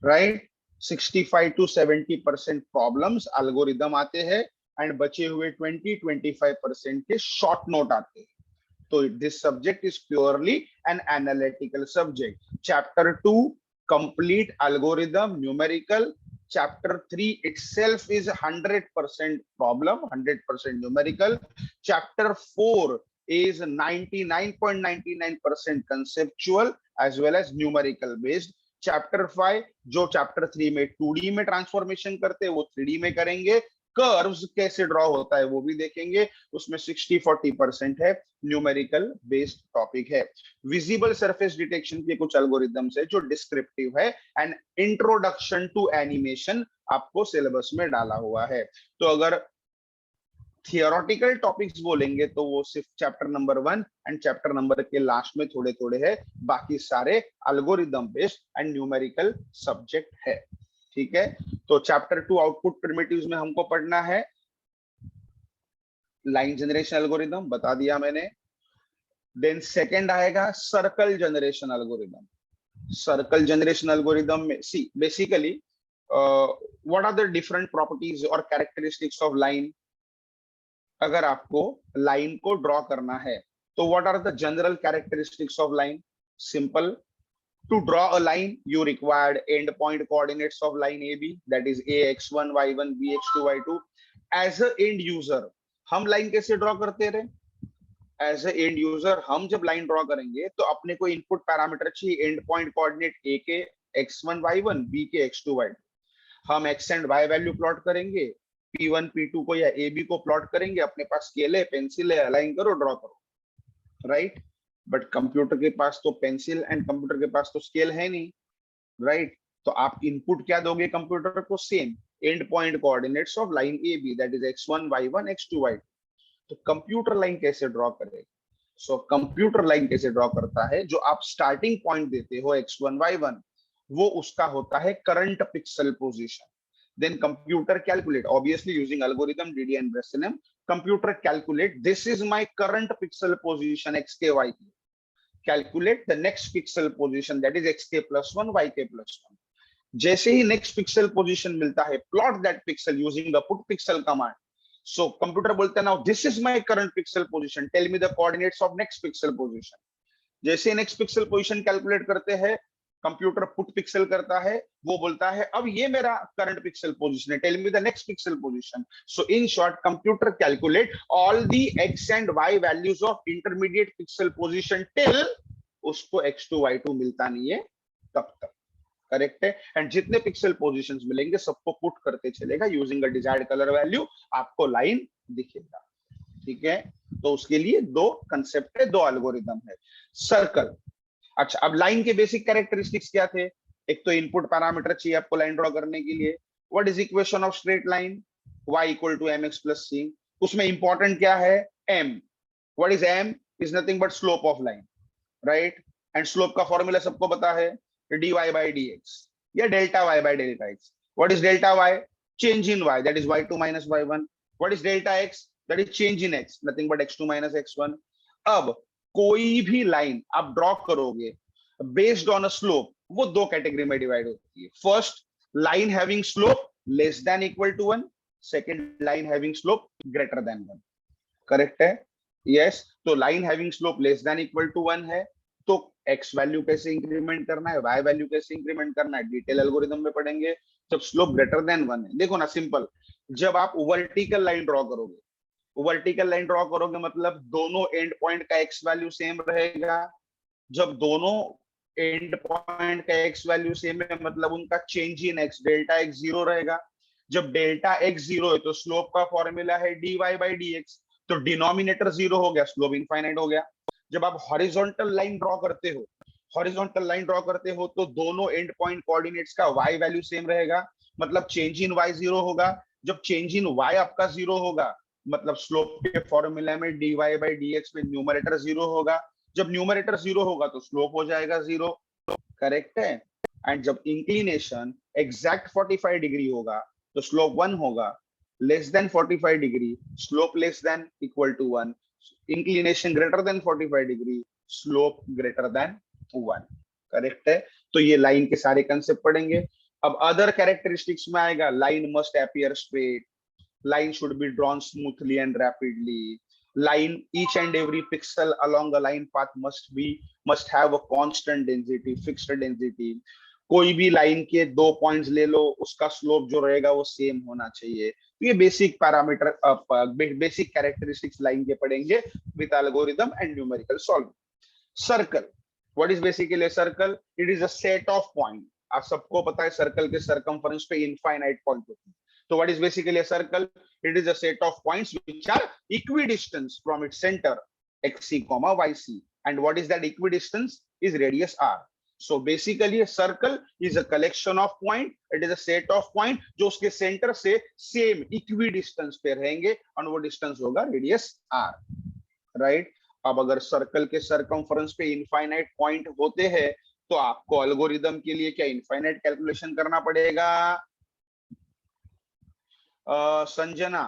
राइट. 65 to 70% प्रॉब्लम्स एल्गोरिथम आते हैं, एंड बचे हुए 20-25% के शॉर्ट नोट आते हैं. तो this subject is purely an analytical subject. Chapter 2 complete algorithm numerical. Chapter 3 itself is 100% problem, 100% numerical. Chapter 4 is 99.99% conceptual as well as numerical based. Chapter 5 जो Chapter 3 में 2D में ट्रांसफॉर्मेशन करते हैं वो 3D में करेंगे. कर्व्स कैसे ड्रॉ होता है वो भी देखेंगे. उसमें 60-40% है न्यूमेरिकल बेस्ड टॉपिक है. विजिबल सरफेस डिटेक्शन के कुछ एल्गोरिथम्स है जो डिस्क्रिप्टिव है, एंड इंट्रोडक्शन टू एनिमेशन आपको सिलेबस में डाला हुआ है. तो अगर थियोरेटिकल टॉपिक्स बोलेंगे तो वो सिर्फ chapter number 1 and chapter number के लास्ट में थोड़े थोड़े है, बाकी सारे algorithm based and numerical subject है. ठीक है. तो चैप्टर 2 आउटपुट प्रिमिटिव्स में हमको पढ़ना है लाइन जनरेशन एल्गोरिथम, बता दिया मैंने. देन सेकंड आएगा circle generation algorithm. Circle generation algorithm में see basically what are the different properties और कैरेक्टरिस्टिक्स ऑफ लाइन. अगर आपको लाइन को ड्रॉ करना है तो what are the general characteristics of line? Simple. To draw a line, you required endpoint coordinates of line AB, that is ax1, y1, bx2, y2. As a end user, हम लाइन कैसे ड्रॉ करते रहे? एज ए एंड यूजर हम जब लाइन ड्रॉ करेंगे तो अपने को इनपुट पैरामीटर चाहिए एंड पॉइंट कोऑर्डिनेट ए के x1, y1, b के x2, y2. हम x and y value plot करेंगे, p1, p2 को या ab को प्लॉट करेंगे. अपने पास स्केल है, पेंसिल है, अलाइन करो, ड्रॉ करो, राइट. बट कंप्यूटर के पास तो पेंसिल एंड कंप्यूटर के पास तो स्केल है नहीं, राइट. तो आप इनपुट क्या दोगे कंप्यूटर को? Same end point coordinates of line A B, that is x1, y1, x2, y2. तो कंप्यूटर लाइन कैसे ड्रॉ करेगा? सो कंप्यूटर लाइन कैसे ड्रॉ करता है? जो आप स्टार्टिंग पॉइंट देते हो x1, y1, वो उसका होता है current pixel position. Then computer calculate, obviously using algorithm DD and Bresenham, computer calculate this is my current pixel position xk yk. Calculate the next pixel position, that is xk plus 1 yk plus 1. जैसे ही next pixel position मिलता है, plot that pixel using the put pixel command. So computer बोलता है now this is my current pixel position, tell me the coordinates of next pixel position. जैसे next pixel position calculate करते हैं, कंप्यूटर पुट पिक्सल करता है, वो बोलता है अब ये मेरा करंट पिक्सल पोजीशन है, tell me the next pixel position. So in short computer calculate all the x and y values of intermediate pixel position till उसको x2 y2 मिलता नहीं है तब तक, करेक्ट है. एंड जितने पिक्सल पोजीशंस मिलेंगे सबको पुट करते चलेगा using a desired colour value, आपको लाइन दिखेगा. ठीक है. तो उसके लिए दो कंसेप्ट है, दो एल्गोरिथम है. सर्कल. अच्छा, अब लाइन के बेसिक कैरेक्टरिस्टिक्स क्या थे? एक तो इनपुट पैरामीटर चाहिए आपको लाइन ड्रॉ करने के लिए. What is equation of straight line? y equal to mx plus c. उसमें इंपॉर्टेंट क्या है? m. What is m? Is nothing but slope of line, right. And slope का फॉर्मूला सबको पता है, dy by dx या delta y by delta x. What is delta y? Change in y, that is y2 minus y1. व्हाट इज डेल्टा x? that is change in x, nothing but x2 minus x1. अब कोई भी लाइन आप ड्रॉ करोगे बेस्ड ऑन अ स्लोप, वो दो कैटेगरी में डिवाइड होती है. First, line having slope less than equal to 1, second line having slope greater than 1. Correct है? यस. तो line having slope less than equal to 1 है, तो एक्स वैल्यू कैसे इंक्रीमेंट करना है, वाई वैल्यू कैसे इंक्रीमेंट करना है, डिटेल एल्गोरिथम में पढ़ेंगे. जब स्लोप ग्रेटर देन 1 है, देखो ना सिंपल, जब आप वर्टिकल लाइन ड्रॉ करोगे, वर्टिकल लाइन ड्रॉ करोगे मतलब दोनों एंड पॉइंट का एक्स वैल्यू सेम रहेगा. जब दोनों एंड पॉइंट का एक्स वैल्यू सेम है मतलब उनका change in x delta x zero रहेगा. जब डेल्टा एक्स जीरो है तो स्लोप का फॉर्मूला है dy बाई dx, तो डिनोमिनेटर जीरो हो गया, स्लोप इनफाइनाइट हो गया. जब आप हॉरिजॉन्टल लाइन ड्रॉ करते हो, हॉरिजॉन्टल लाइन ड्रॉ करते हो तो दोनों एंड पॉइंट कोऑर्डिनेट्स का y वैल्यू सेम रहेगा, मतलब चेंज इन y जीरो होगा. जब चेंज इन y आपका जीरो होगा मतलब स्लोप के फॉर्मूला में dy बाई dx में न्यूमरेटर जीरो होगा. जब न्यूमरेटर जीरो होगा तो स्लोप हो जाएगा जीरो. करेक्ट है? एंड जब इंक्लिनेशन एग्जैक्ट 45 डिग्री होगा तो स्लोप 1 होगा. Less than 45 degree, slope less than equal to 1. Inclination greater than 45 degree, slope greater than 1. Correct है? तो ये लाइन के सारे कंसेप्ट पढ़ेंगे. अब अदर कैरेक्टरिस्टिक्स में आएगा, line must appear straight, line should be drawn smoothly and rapidly, line each and every pixel along the line path must have a constant density, fixed density. कोई भी लाइन के दो पॉइंट्स ले लो, उसका स्लोप जो रहेगा वो सेम होना चाहिए. तो ये basic parameter, basic characteristics line के पढ़ेंगे with algorithm and numerical solving. Circle, what is basically circle? It is a set of point. आप सबको पता है सर्कल के सर्कमफरेंस पे इनफाइनाइट पॉइंट होते हैं. So what is basically a circle? It is a set of points which are equidistant from its center, xc, yc. And what is that equidistance? Is radius r. So basically a circle is a collection of point. It is a set of point जो उसके center से same equidistance पे रहेंगे और वो distance होगा radius r. Right? अब अगर सर्कल के सर्कमफरेंस पे इनफाइनाइट पॉइंट होते हैं तो आपको एल्गोरिदम के लिए क्या इनफाइनाइट कैलकुलेशन करना पड़ेगा? Sanjana,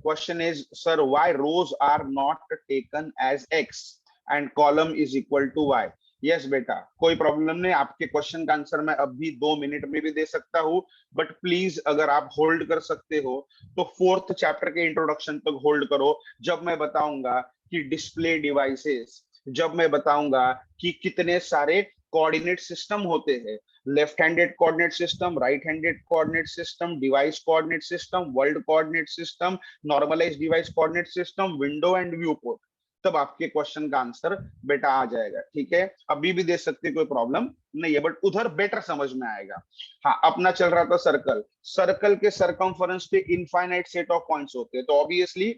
question is, sir, why rows are not taken as x and column is equal to y? Yes बेटा, कोई प्रॉब्लम नहीं, आपके क्वेश्चन का आंसर मैं अभी 2 मिनट में भी दे सकता हूँ, बट प्लीज अगर आप होल्ड कर सकते हो तो 4th चैप्टर के इंट्रोडक्शन तक होल्ड करो. जब मैं बताऊंगा कि डिस्प्ले डिवाइसेस, जब मैं बताऊंगा कि कितने सारे कोऑर्डिनेट सिस्टम होते हैं, left handed coordinate system, right handed coordinate system, device coordinate system, world coordinate system, normalised device coordinate system, window and viewport, तब आपके क्वेश्चन का आंसर बेटा आ जाएगा. ठीक है? अभी भी दे सकते, कोई प्रॉब्लम नहीं है, बट उधर बेटर समझ में आएगा. हाँ, अपना चल रहा था सर्कल. सर्कल के सर्कमफरेंस पे इनफाइनाइट सेट ऑफ पॉइंट्स होते हैं, तो ऑब्वियसली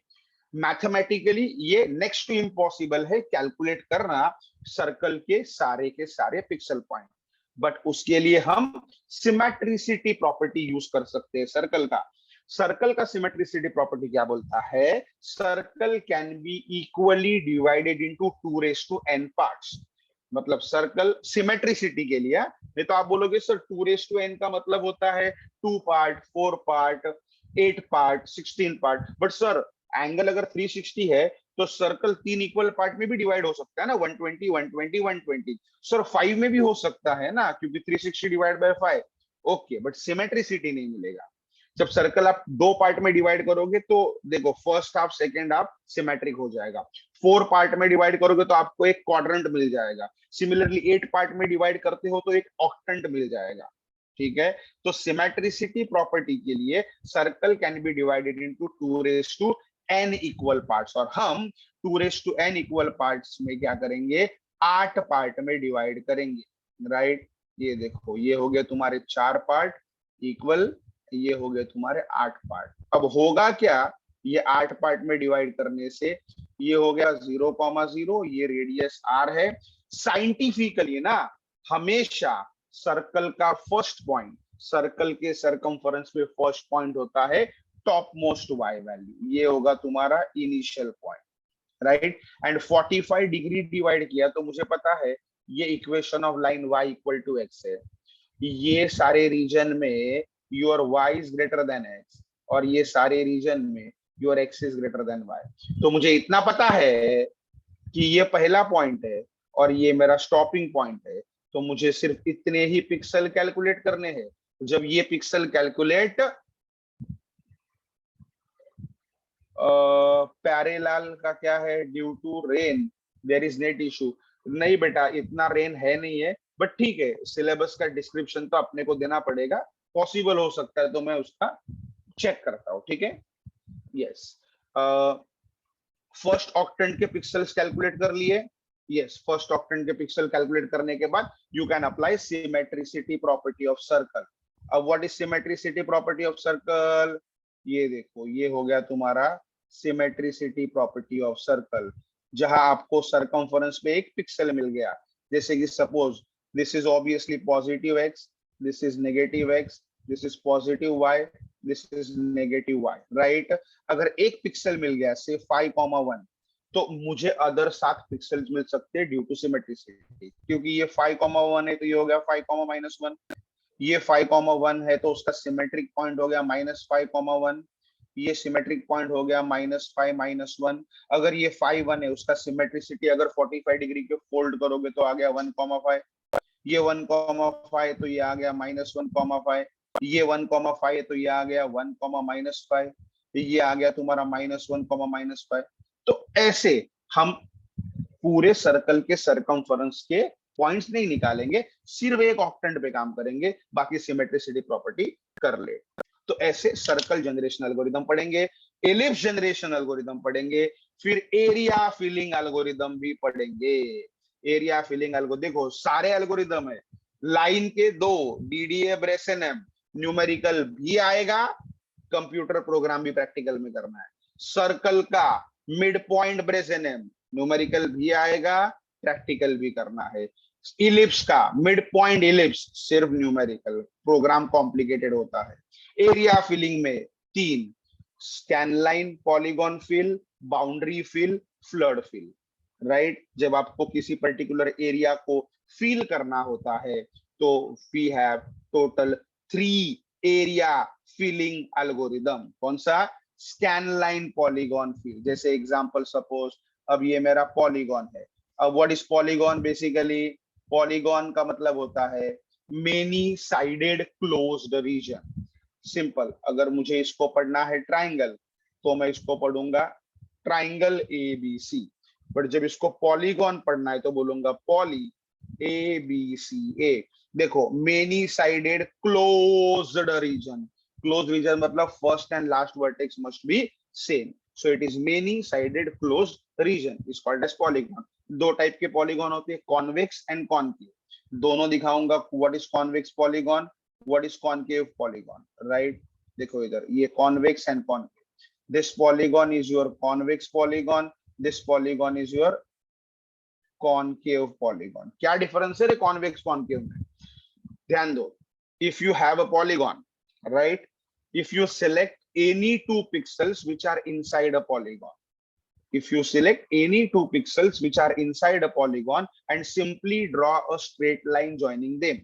मैथमेटिकली ये नेक्स्ट टू इम्पॉसिबल है कैलकुलेट करना सर्कल के सारे पिक्सल पॉइंट. बट उसके लिए हम सिमेट्रिसिटी प्रॉपर्टी यूज कर सकते हैं सर्कल का. सर्कल का सिमेट्रिसिटी प्रॉपर्टी क्या बोलता है? Circle can be equally divided into 2n parts. मतलब सर्कल सिमेट्रिसिटी के लिए, नहीं तो आप बोलोगे सर 2n का मतलब होता है 2 part, 4 part, 8 part, 16 part. But sir angle अगर 360 है तो सर्कल 3 इक्वल पार्ट में भी डिवाइड हो सकता है ना, 120, 120, 120. सर 5 में भी हो सकता है ना, क्योंकि 360 divide by 5. Okay, but symmetricity नहीं मिलेगा. जब सर्कल आप 2 पार्ट में डिवाइड करोगे तो देखो first half second half symmetric हो जाएगा. 4 पार्ट में डिवाइड करोगे तो आपको एक क्वाड्रेंट मिल जाएगा. सिमिलरली 8 पार्ट में डिवाइड करते हो तो एक ऑक्टेंट मिल जाएगा. ठीक है? तो सिमेट्रिसिटी प्रॉपर्टी के लिए circle can be divided into 2n equal parts, और हम 2n इक्वल पार्ट्स में क्या करेंगे? 8 पार्ट में डिवाइड करेंगे. राइट? ये देखो, ये हो गया तुम्हारे 4 पार्ट इक्वल, ये हो गए तुम्हारे 8 पार्ट. अब होगा क्या? ये 8 पार्ट में डिवाइड करने से ये हो गया 0,0, ये रेडियस r है. साइंटिफिकली ना, हमेशा सर्कल का फर्स्ट पॉइंट, सर्कल के सर्कमफरेंस पे फर्स्ट पॉइंट होता है टॉप मोस्ट y वैल्यू. ये होगा तुम्हारा initial point. Right? And 45 degree divide किया तो मुझे पता है ये equation of line y equal to x है. ये सारे रीजन में your y is greater than x और ये सारे रीजन में your x is greater than y. तो मुझे इतना पता है कि ये पहला पॉइंट है और ये मेरा स्टॉपिंग पॉइंट है, तो मुझे सिर्फ इतने ही पिक्सल कैलकुलेट करने हैं। जब ये पिक्सल कैलकुलेट प्यारेलाल का क्या है, due to rain there is net issue. नहीं बेटा, इतना रेन है नहीं है, बट ठीक है, सिलेबस का डिस्क्रिप्शन तो अपने को देना पड़ेगा, पॉसिबल हो सकता है तो मैं उसका चेक करता हूं, ठीक है। यस, फर्स्ट ऑक्टेंट के पिक्सल्स कैलकुलेट कर लिए। यस, फर्स्ट ऑक्टेंट के पिक्सल कैलकुलेट करने के बाद you can apply symmetricity property of circle. अब what is symmetricity property of circle, ये देखो, ये हो गया तुम्हारा सिमेट्रिसिटी प्रॉपर्टी ऑफ सर्कल, जहां आपको सरकमफरेंस पे एक पिक्सल मिल गया। जैसे कि suppose this is obviously positive x, this is negative x, this is positive y, this is negative y, right. अगर एक पिक्सल मिल गया से 5,1, तो मुझे अदर 7 पिक्सल्स मिल सकते हैं ड्यू टू सिमेट्रिसिटी, क्योंकि ये 5,1 है तो ये हो गया 5,-1, ये 5,1 है तो उसका सिमेट्रिक पॉइंट हो गया -5,1, ये सिमेट्रिक पॉइंट हो गया -5-1। अगर ये 5,1 है, उसका सिमेट्रिसिटी अगर 45 डिग्री के फोल्ड करोगे तो आ गया 1,5, ये 1,5 तो ये आ गया -1,5, ये 1,5 तो ये आ गया 1,-5, ये आ गया तुम्हारा -1,-5। तो ऐसे हम पूरे सर्कल के सरकमफरेंस के पॉइंट्स नहीं निकालेंगे, सिर्फ एक ऑक्टेंट पे काम करेंगे, बाकी सिमेट्रिसिटी प्रॉपर्टी कर ले। तो ऐसे सर्कल जनरेशन एल्गोरिदम पढ़ेंगे, एलिप्स जनरेशन एल्गोरिदम पढ़ेंगे, फिर एरिया फिलिंग एल्गोरिदम भी पढ़ेंगे। एरिया फिलिंग एल्गो देखो सारे एल्गोरिदम है, लाइन के 2 डीडीए ब्रेसएनएम, न्यूमेरिकल भी आएगा, कंप्यूटर प्रोग्राम भी प्रैक्टिकल में करना है। सर्कल का मिड पॉइंट ब्रेसएनएम, न्यूमेरिकल भी आएगा, प्रैक्टिकल भी करना है। इलिप्स का मिड पॉइंट इलिप्स सिर्फ न्यूमेरिकल, प्रोग्राम कॉम्प्लिकेटेड होता है। एरिया फिलिंग में 3, scan line, polygon fill, boundary fill, flood fill, right. जब आपको किसी पर्टिकुलर एरिया को फिल करना होता है तो we have total 3 area filling algorithm. कौन सा, स्कैन लाइन, पॉलीगॉन फिल। जैसे एग्जांपल सपोज अब ये मेरा पॉलीगॉन है। अब what is polygon, basically polygon का मतलब होता है many sided closed region. Simple, अगर मुझे इसको पढ़ना है ट्राइंगल तो मैं इसको पढ़ूंगा ट्राइंगल ABC, बट जब इसको पॉलीगॉन पढ़ना है तो बोलूंगा पॉली ABCA। देखो many sided closed region, close region मतलब first and last vertex must be same, so it is many sided closed region is called as polygon. 2 type के पॉलीगॉन होते हैं, कॉन्वेक्स एंड कॉनकेव। दोनों दिखाऊंगा, what is convex polygon, what is concave polygon, right. देखो इधर ये convex and concave, this polygon is your convex polygon, this polygon is your concave polygon. क्या डिफरेंस है कॉन्वेक्स कॉनकेव में, ध्यान दो। If you have a polygon, right, if you select any 2 pixels which are inside a polygon, if you select any 2 pixels which are inside a polygon and simply draw a straight line joining them,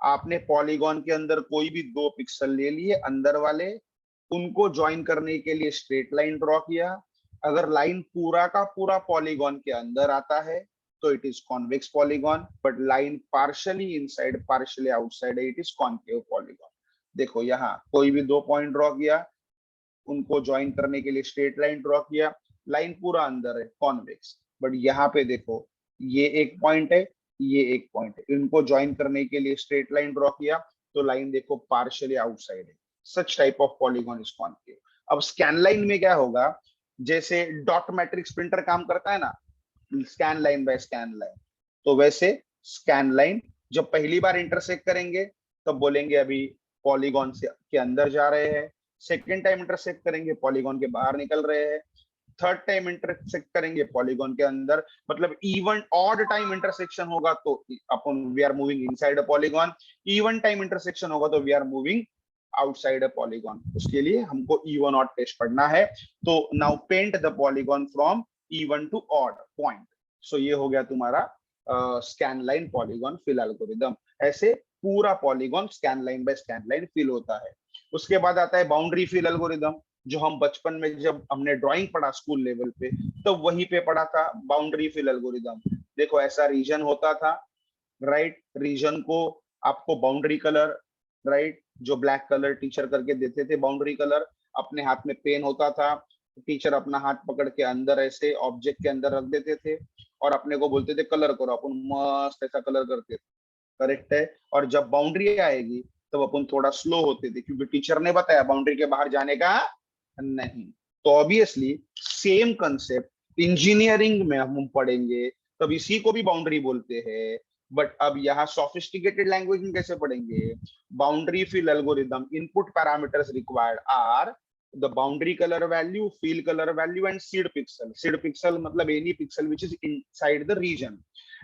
आपने पॉलीगॉन के अंदर कोई भी 2 पिक्सल ले लिए अंदर वाले, उनको ज्वाइन करने के लिए स्ट्रेट लाइन ड्रॉ किया। अगर लाइन पूरा का पूरा पॉलीगॉन के अंदर आता है तो it is convex polygon, but line partially inside partially outside है, इट इज कॉनकेव पॉलीगॉन। देखो यहाँ कोई भी 2 पॉइंट ड्रॉ किया, उनको ज्वाइन करने के लिए स्ट्रेट लाइन ड्रॉ किया, लाइन पूरा अंदर है, कॉन्वेक्स। बट यहाँ पे देखो ये एक पॉइंट है, ये एक पॉइंट है, इनको ज्वाइन करने के लिए स्ट्रेट लाइन ड्रॉ किया तो लाइन देखो पार्शियली आउटसाइड है, such type of polygon is concave. अब स्कैन लाइन में क्या होगा, जैसे डॉट मैट्रिक्स प्रिंटर काम करता है ना, scan line by scan line, तो वैसे स्कैन लाइन जब पहली बार इंटरसेक्ट करेंगे तब बोलेंगे अभी पॉलीगॉन से के अंदर जा रहे हैं, सेकेंड टाइम इंटरसेक्ट करेंगे पॉलीगॉन के बाहर निकल रहे हैं, थर्ड टाइम इंटरसेक्ट करेंगे पॉलीगॉन के अंदर, मतलब इवन ऑड टाइम इंटरसेक्शन होगा तो अपन we are moving inside a polygon, even time intersection होगा तो we are moving outside a polygon. उसके लिए हमको इवन ऑड टेस्ट पढ़ना है। तो now paint the polygon from even to odd point. So ये हो गया तुम्हारा scan line polygon fill algorithm. ऐसे पूरा polygon scan line by scan line fill होता है। उसके बाद आता है बाउंड्री फिल एल्गोरिदम, जो हम बचपन में जब हमने ड्राइंग पढ़ा स्कूल लेवल पे तो वहीं पे पढ़ा था, बाउंड्री फिल एल्गोरिदम। देखो ऐसा रीजन होता था, राइट, रीजन को आपको बाउंड्री कलर, राइट, जो ब्लैक कलर टीचर करके देते थे, बाउंड्री कलर, अपने हाथ में पेन होता था, टीचर अपना हाथ पकड़ के अंदर ऐसे ऑब्जेक्ट के अंदर रख देते थे और अपने को बोलते थे कलर करो, अपन मस्त ऐसा कलर करते थे, करेक्ट है। और जब बाउंड्री आएगी तब अपन थोड़ा स्लो होते थे क्योंकि टीचर ने बताया बाउंड्री के बाहर जाने का नहीं। तो ऑब्वियसली सेम कंसेप्ट इंजीनियरिंग में हम पढ़ेंगे, तब इसी को भी बाउंड्री बोलते हैं। बट अब यहाँ सोफिस्टिकेटेड लैंग्वेज में कैसे पढ़ेंगे? Boundary fill algorithm, input parameters required are the boundary color value, fill color value and seed pixel. Seed pixel मतलब any pixel which is inside the region.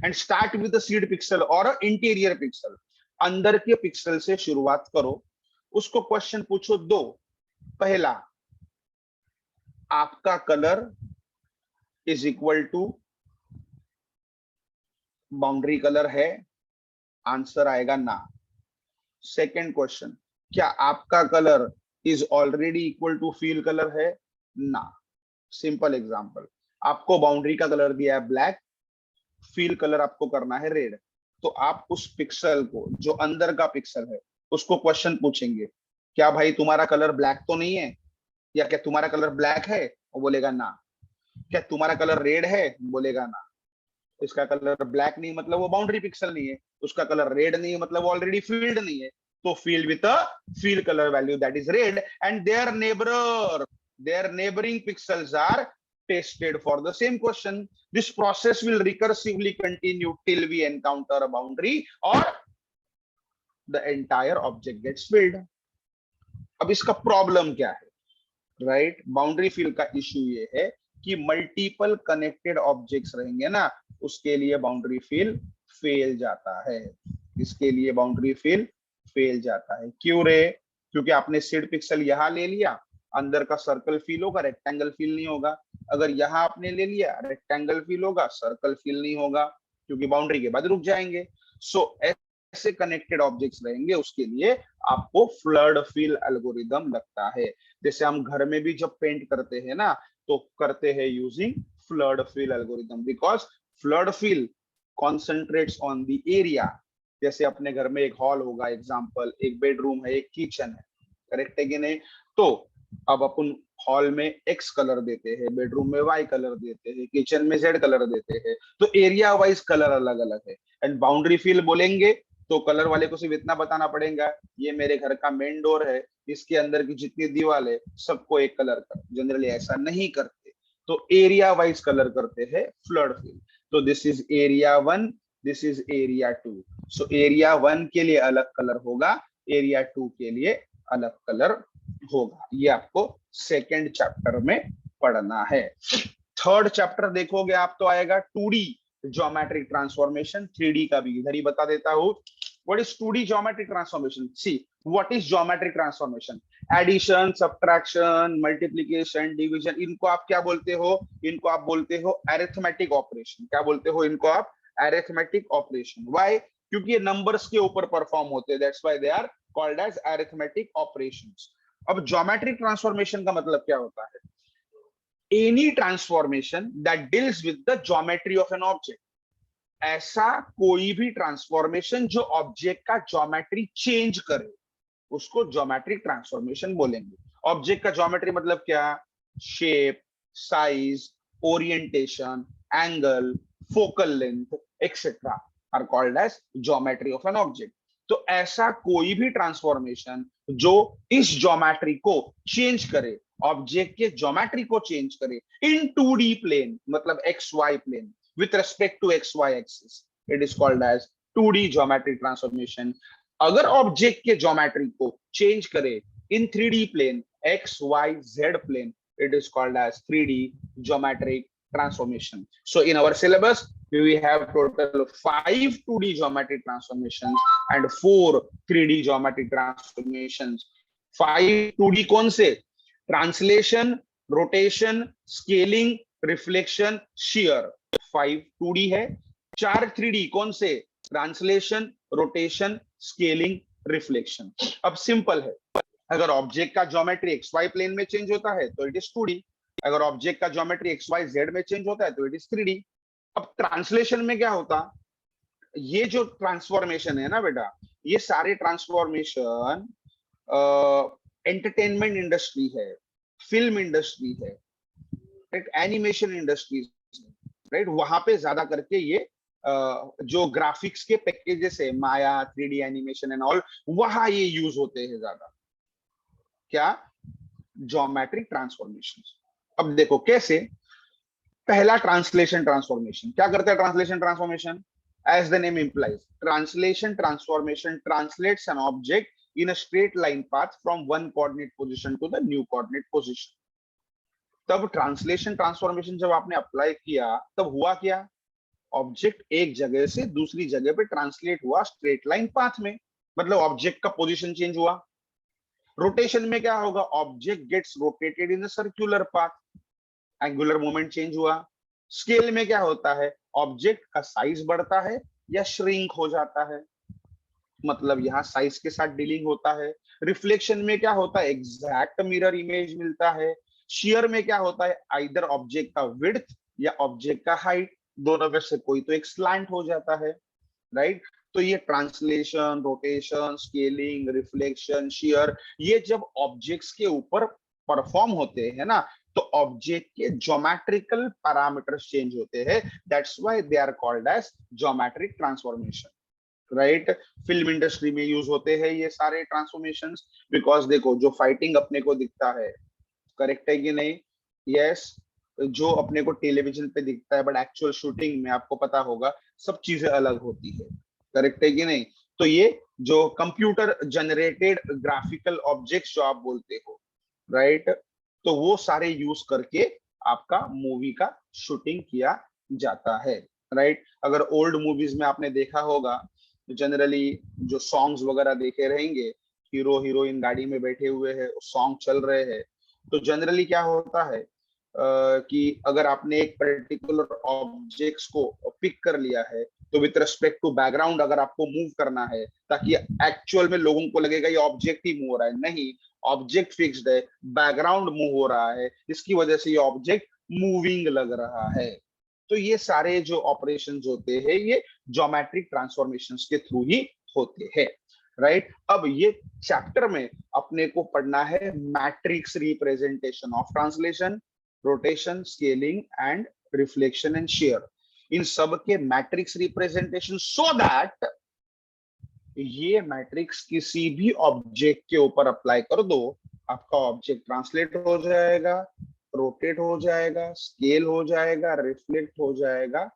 And start with the seed pixel or interior pixel. अंदर के पिक्सल से शुरुआत करो, उसको क्वेश्चन पूछो दो। पहला, आपका colour is equal to boundary colour है? आंसर आएगा ना। सेकेंड क्वेश्चन, क्या आपका colour is already equal to fill colour है? ना। सिंपल एग्जांपल, आपको बाउंड्री का कलर दिया है ब्लैक, फील कलर आपको करना है रेड, तो आप उस पिक्सल को, जो अंदर का पिक्सल है, उसको क्वेश्चन पूछेंगे, क्या भाई तुम्हारा कलर ब्लैक तो नहीं है, या क्या तुम्हारा कलर ब्लैक है? वो बोलेगा ना। क्या तुम्हारा कलर रेड है? बोलेगा ना। इसका कलर ब्लैक नहीं मतलब वो बाउंड्री पिक्सल नहीं है, उसका कलर रेड नहीं है मतलब वो ऑलरेडी फील्ड नहीं है। तो field with a field colour value that is red and their neighboring pixels are tested for the same question. This process will recursively continue till we encounter a boundary or the entire object gets filled. अब इसका प्रॉब्लम क्या है? राइट, बाउंड्री फिल का इशू ये है कि मल्टीपल कनेक्टेड ऑब्जेक्ट्स रहेंगे ना, उसके लिए बाउंड्री फिल फेल जाता है। इसके लिए बाउंड्री फिल फेल जाता है। क्यों रे? क्योंकि आपने सीड पिक्सल यहाँ ले लिया, अंदर का सर्कल फील होगा, रेक्टेंगल फील नहीं होगा। अगर यहाँ आपने ले लिया, रेक्टेंगल फील होगा, सर्कल फील नहीं होगा, क्योंकि बाउंड्री के बाद रुक जाएंगे। सो ऐसे कनेक्टेड ऑब्जेक्ट्स रहेंगे, उसके लिए आपको फ्लड फिल एल्गोरिदम लगता है। जैसे हम घर में भी जब पेंट करते हैं ना, तो करते हैं using flood fill algorithm, because flood fill concentrates on the area. जैसे अपने घर में एक हॉल होगा, एग्जांपल एक बेडरूम है, एक किचन है, करेक्ट है कि नहीं? तो अब अपन हॉल में एक्स कलर देते हैं, बेडरूम में वाई कलर देते हैं, किचन में जेड कलर देते हैं, तो एरिया वाइज कलर अलग अलग है। एंड बाउंड्री फिल बोलेंगे तो कलर वाले को सिर्फ इतना बताना पड़ेगा, ये मेरे घर का मेन डोर है, इसके अंदर की जितनी दीवार है सबको एक कलर कर। जनरली ऐसा नहीं करते, तो एरिया वाइज कलर करते हैं फ्लड फिल। तो this is area 1, this is area 2। So area 1 के लिए अलग कलर होगा, एरिया 2 के लिए अलग कलर होगा। ये आपको सेकेंड चैप्टर में पढ़ना है। थर्ड चैप्टर देखोगे आप तो आएगा 2D ज्योमेट्रिक ट्रांसफॉर्मेशन। 3D का भी इधर ही बता देता हूं। What is 2D geometric transformation? See, what is geometric transformation? Addition, subtraction, multiplication, division, इनको आप क्या बोलते हो? इनको आप बोलते हो arithmetic operation। क्या बोलते हो इनको आप? Arithmetic operation। Why? क्योंकि ये numbers के ऊपर perform होते हैं, that's why they are called as arithmetic operations। अब geometric transformation का मतलब क्या होता है? Any transformation that deals with the geometry of an object। ऐसा कोई भी ट्रांसफॉर्मेशन जो ऑब्जेक्ट का ज्योमेट्री चेंज करे, उसको ज्योमेट्रिक ट्रांसफॉर्मेशन बोलेंगे। ऑब्जेक्ट का ज्योमेट्री मतलब क्या? Shape, size, orientation, angle, focal length etcetera are called as geometry of an object. तो ऐसा कोई भी ट्रांसफॉर्मेशन जो इस ज्योमेट्री को चेंज करे, ऑब्जेक्ट के ज्योमेट्री को चेंज करे इन 2D प्लेन, मतलब XY plane, with respect to XY axis, it is called as 2D geometric transformation। अगर ऑब्जेक्ट के ज्योमेट्री को चेंज करे इन 3D plane, XYZ plane, it is called as 3D geometric transformation। So in our syllabus we have total 5 2D geometric transformations and 4 3D geometric transformations। 5 2D कौन से? Translation, rotation, scaling, reflection, share. 5 2D है। 4 3D कौन से? Translation, rotation, scaling, reflection. अब सिंपल है, अगर ऑब्जेक्ट का ज्योमेट्री XY प्लेन में चेंज होता है तो इट इज 2D। अगर ऑब्जेक्ट का ज्योमेट्री XYZ में चेंज होता है तो इट इज 3D। अब ट्रांसलेशन में क्या होता? ये जो ट्रांसफॉर्मेशन है ना बेटा, ये सारे ट्रांसफॉर्मेशन एंटरटेनमेंट इंडस्ट्री है, फिल्म इंडस्ट्री है, राइट, एनिमेशन इंडस्ट्रीज, राइट, वहां पे ज्यादा करके ये जो ग्राफिक्स के पैकेजेस है, माया, 3D एनिमेशन एंड ऑल, वहां ये यूज होते हैं ज्यादा। क्या? Geometric transformation. अब देखो कैसे। पहला ट्रांसलेशन ट्रांसफॉर्मेशन, क्या करता है translation transformation? As the name implies, translation transformation translates an object in a straight line path from one coordinate position to the new coordinate position. तब ट्रांसलेशन ट्रांसफॉर्मेशन जब आपने अप्लाई किया तब हुआ क्या? ऑब्जेक्ट एक जगह से दूसरी जगह पे ट्रांसलेट हुआ स्ट्रेट लाइन पाथ में, मतलब ऑब्जेक्ट का पोजीशन चेंज हुआ। रोटेशन में क्या होगा? Object gets rotated in a circular path, angular moment change हुआ। स्केल में क्या होता है? ऑब्जेक्ट का साइज बढ़ता है या श्रिंक हो जाता है, मतलब यहाँ साइज के साथ डीलिंग होता है। रिफ्लेक्शन में क्या होता है? एग्जैक्ट मिरर इमेज मिलता है। शेयर में क्या होता है? आइदर ऑब्जेक्ट का विड्थ या ऑब्जेक्ट का हाइट, दोनों में से कोई तो एक स्लैंट हो जाता है, राइट। तो ये translation, rotation, scaling, reflection, share, ये जब ऑब्जेक्ट्स के ऊपर परफॉर्म होते हैं ना, तो ऑब्जेक्ट के ज्योमेट्रिकल पैरामीटर्स चेंज होते हैं। That's why they are called as geometric transformation, right. Film industry में यूज होते हैं ये सारे ट्रांसफॉर्मेशंस, बिकॉज देखो जो फाइटिंग अपने को दिखता है, करेक्ट है कि नहीं? यस, जो अपने को टेलीविजन पे दिखता है, बट एक्चुअल शूटिंग में आपको पता होगा सब चीजें अलग होती है, करेक्ट है कि नहीं? तो ये जो कंप्यूटर जनरेटेड ग्राफिकल ऑब्जेक्ट्स जो आप बोलते हो, राइट, तो वो सारे यूज करके आपका मूवी का शूटिंग किया जाता है, राइट। अगर ओल्ड मूवीज में आपने देखा होगा, जनरली जो सॉन्ग्स वगैरह देखे रहेंगे, हीरो हीरोइन गाड़ी में बैठे हुए हैं, सॉन्ग चल रहे हैं, तो जनरली क्या होता है कि अगर आपने एक पर्टिकुलर ऑब्जेक्ट्स को पिक कर लिया है, तो विथ रिस्पेक्ट टू बैकग्राउंड अगर आपको मूव करना है, ताकि एक्चुअल में लोगों को लगेगा ये ऑब्जेक्ट ही मूव हो रहा है, नहीं, ऑब्जेक्ट फिक्स्ड है, बैकग्राउंड मूव हो रहा है, इसकी वजह से ये ऑब्जेक्ट मूविंग लग रहा है। तो ये सारे जो ऑपरेशंस होते हैं ये ज्योमेट्रिक ट्रांसफॉर्मेशंस के थ्रू ही होते हैं, राइट। अब ये चैप्टर में अपने को पढ़ना है matrix representation of translation, rotation, scaling and reflection and shear, इन सब के मैट्रिक्स रिप्रेजेंटेशन, सो दैट ये मैट्रिक्स किसी भी ऑब्जेक्ट के ऊपर अप्लाई कर दो, आपका ऑब्जेक्ट ट्रांसलेट हो जाएगा, रोटेट हो जाएगा, स्केल हो जाएगा, रिफ्लेक्ट हो जाएगा,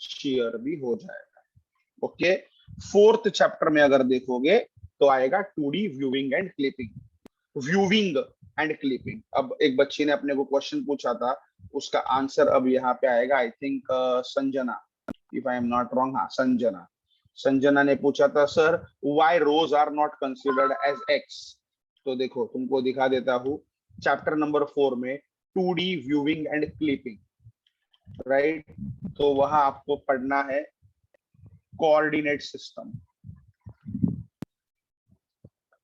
शेयर भी हो जाएगा। ओके, फोर्थ चैप्टर में अगर देखोगे तो आएगा 2D viewing and clipping. Viewing and clipping, अब एक बच्ची ने अपने को क्वेश्चन पूछा था, उसका आंसर अब यहाँ पे आएगा, I think Sanjana, if I am not wrong, हाँ संजना, संजना ने पूछा था sir why rows are not considered as x. तो देखो तुमको दिखा देता हूँ, चैप्टर नंबर 4 में 2D viewing and clipping, right, तो वहां आपको पढ़ना है कोऑर्डिनेट सिस्टम,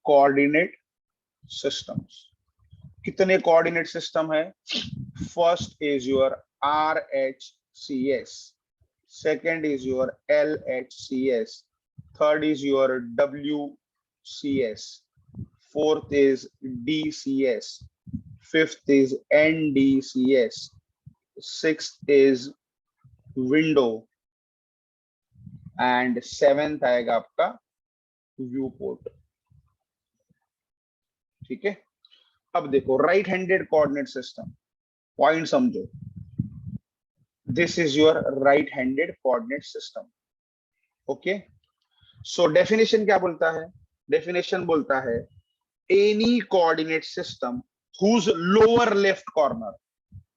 कोऑर्डिनेट सिस्टम्स। कितने कोऑर्डिनेट सिस्टम है? First is your RHCS, second is your LHCS, third is your WCS, fourth is DCS, fifth is NDCS, sixth is window and seventh आएगा आपका व्यू पोर्ट, ठीक है। अब देखो right handed coordinate system, point समझो, this is your right handed coordinate system, okay। so definition क्या बोलता है? definition बोलता है any coordinate system whose lower left corner,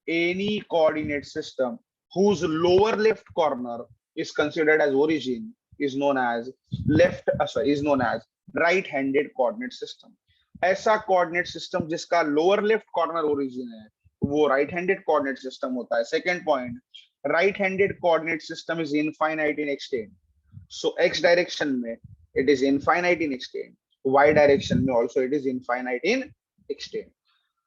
any coordinate system whose lower left corner is considered as origin is known as is known as right handed coordinate system। ऐसा कोऑर्डिनेट सिस्टम जिसका लोअर लेफ्ट कॉर्नर ओरिजिन है वो राइट हैंडेड कोऑर्डिनेट सिस्टम होता है। Second point, right handed coordinate system is infinite in extent, so X direction में it is infinite in extent, Y direction में also it is infinite in extent.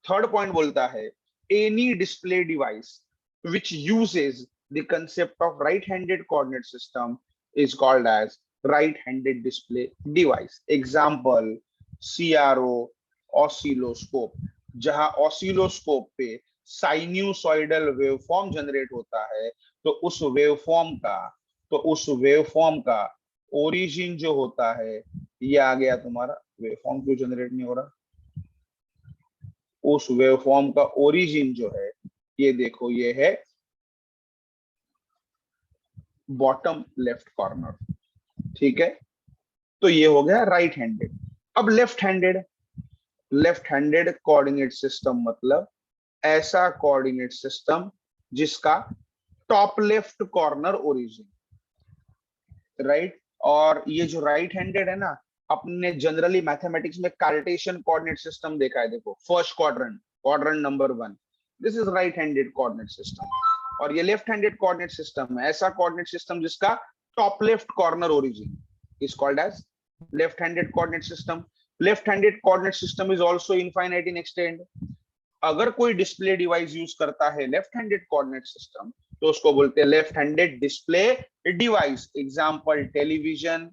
Third point बोलता है any display device which uses the concept of right handed coordinate system is called as right-handed display device. Example, CRO, oscilloscope. जहां oscilloscope पे साइन्यूसॉइडल वेवफॉर्म जनरेट होता है, तो उस वेवफॉर्म का ओरिजिन जो होता है, ये आ गया तुम्हारा। वेवफॉर्म क्यों जनरेट नहीं हो रहा? उस वेवफॉर्म का ओरिजिन जो है, ये देखो, ये है बॉटम लेफ्ट कॉर्नर। ठीक है, तो ये हो गया राइट हैंडेड। अब लेफ्ट हैंडेड कोऑर्डिनेट सिस्टम मतलब ऐसा कोऑर्डिनेट सिस्टम जिसका top left corner origin, right. और ये जो राइट हैंडेड है ना, अपने जनरली मैथमेटिक्स में कार्टेशियन कोऑर्डिनेट सिस्टम देखा है। देखो, first quadrant number 1, this is right handed coordinate system. और ये लेफ्ट हैंडेड कोऑर्डिनेट सिस्टम है, ऐसा कोऑर्डिनेट सिस्टम जिसका top left corner origin, is called as left handed coordinate system. Left handed coordinate system is also infinite in extend. अगर कोई डिस्प्ले डिवाइस यूज करता है लेफ्ट हैंडेड कोऑर्डिनेट सिस्टम, तो उसको बोलते हैं left handed display device. Example, television,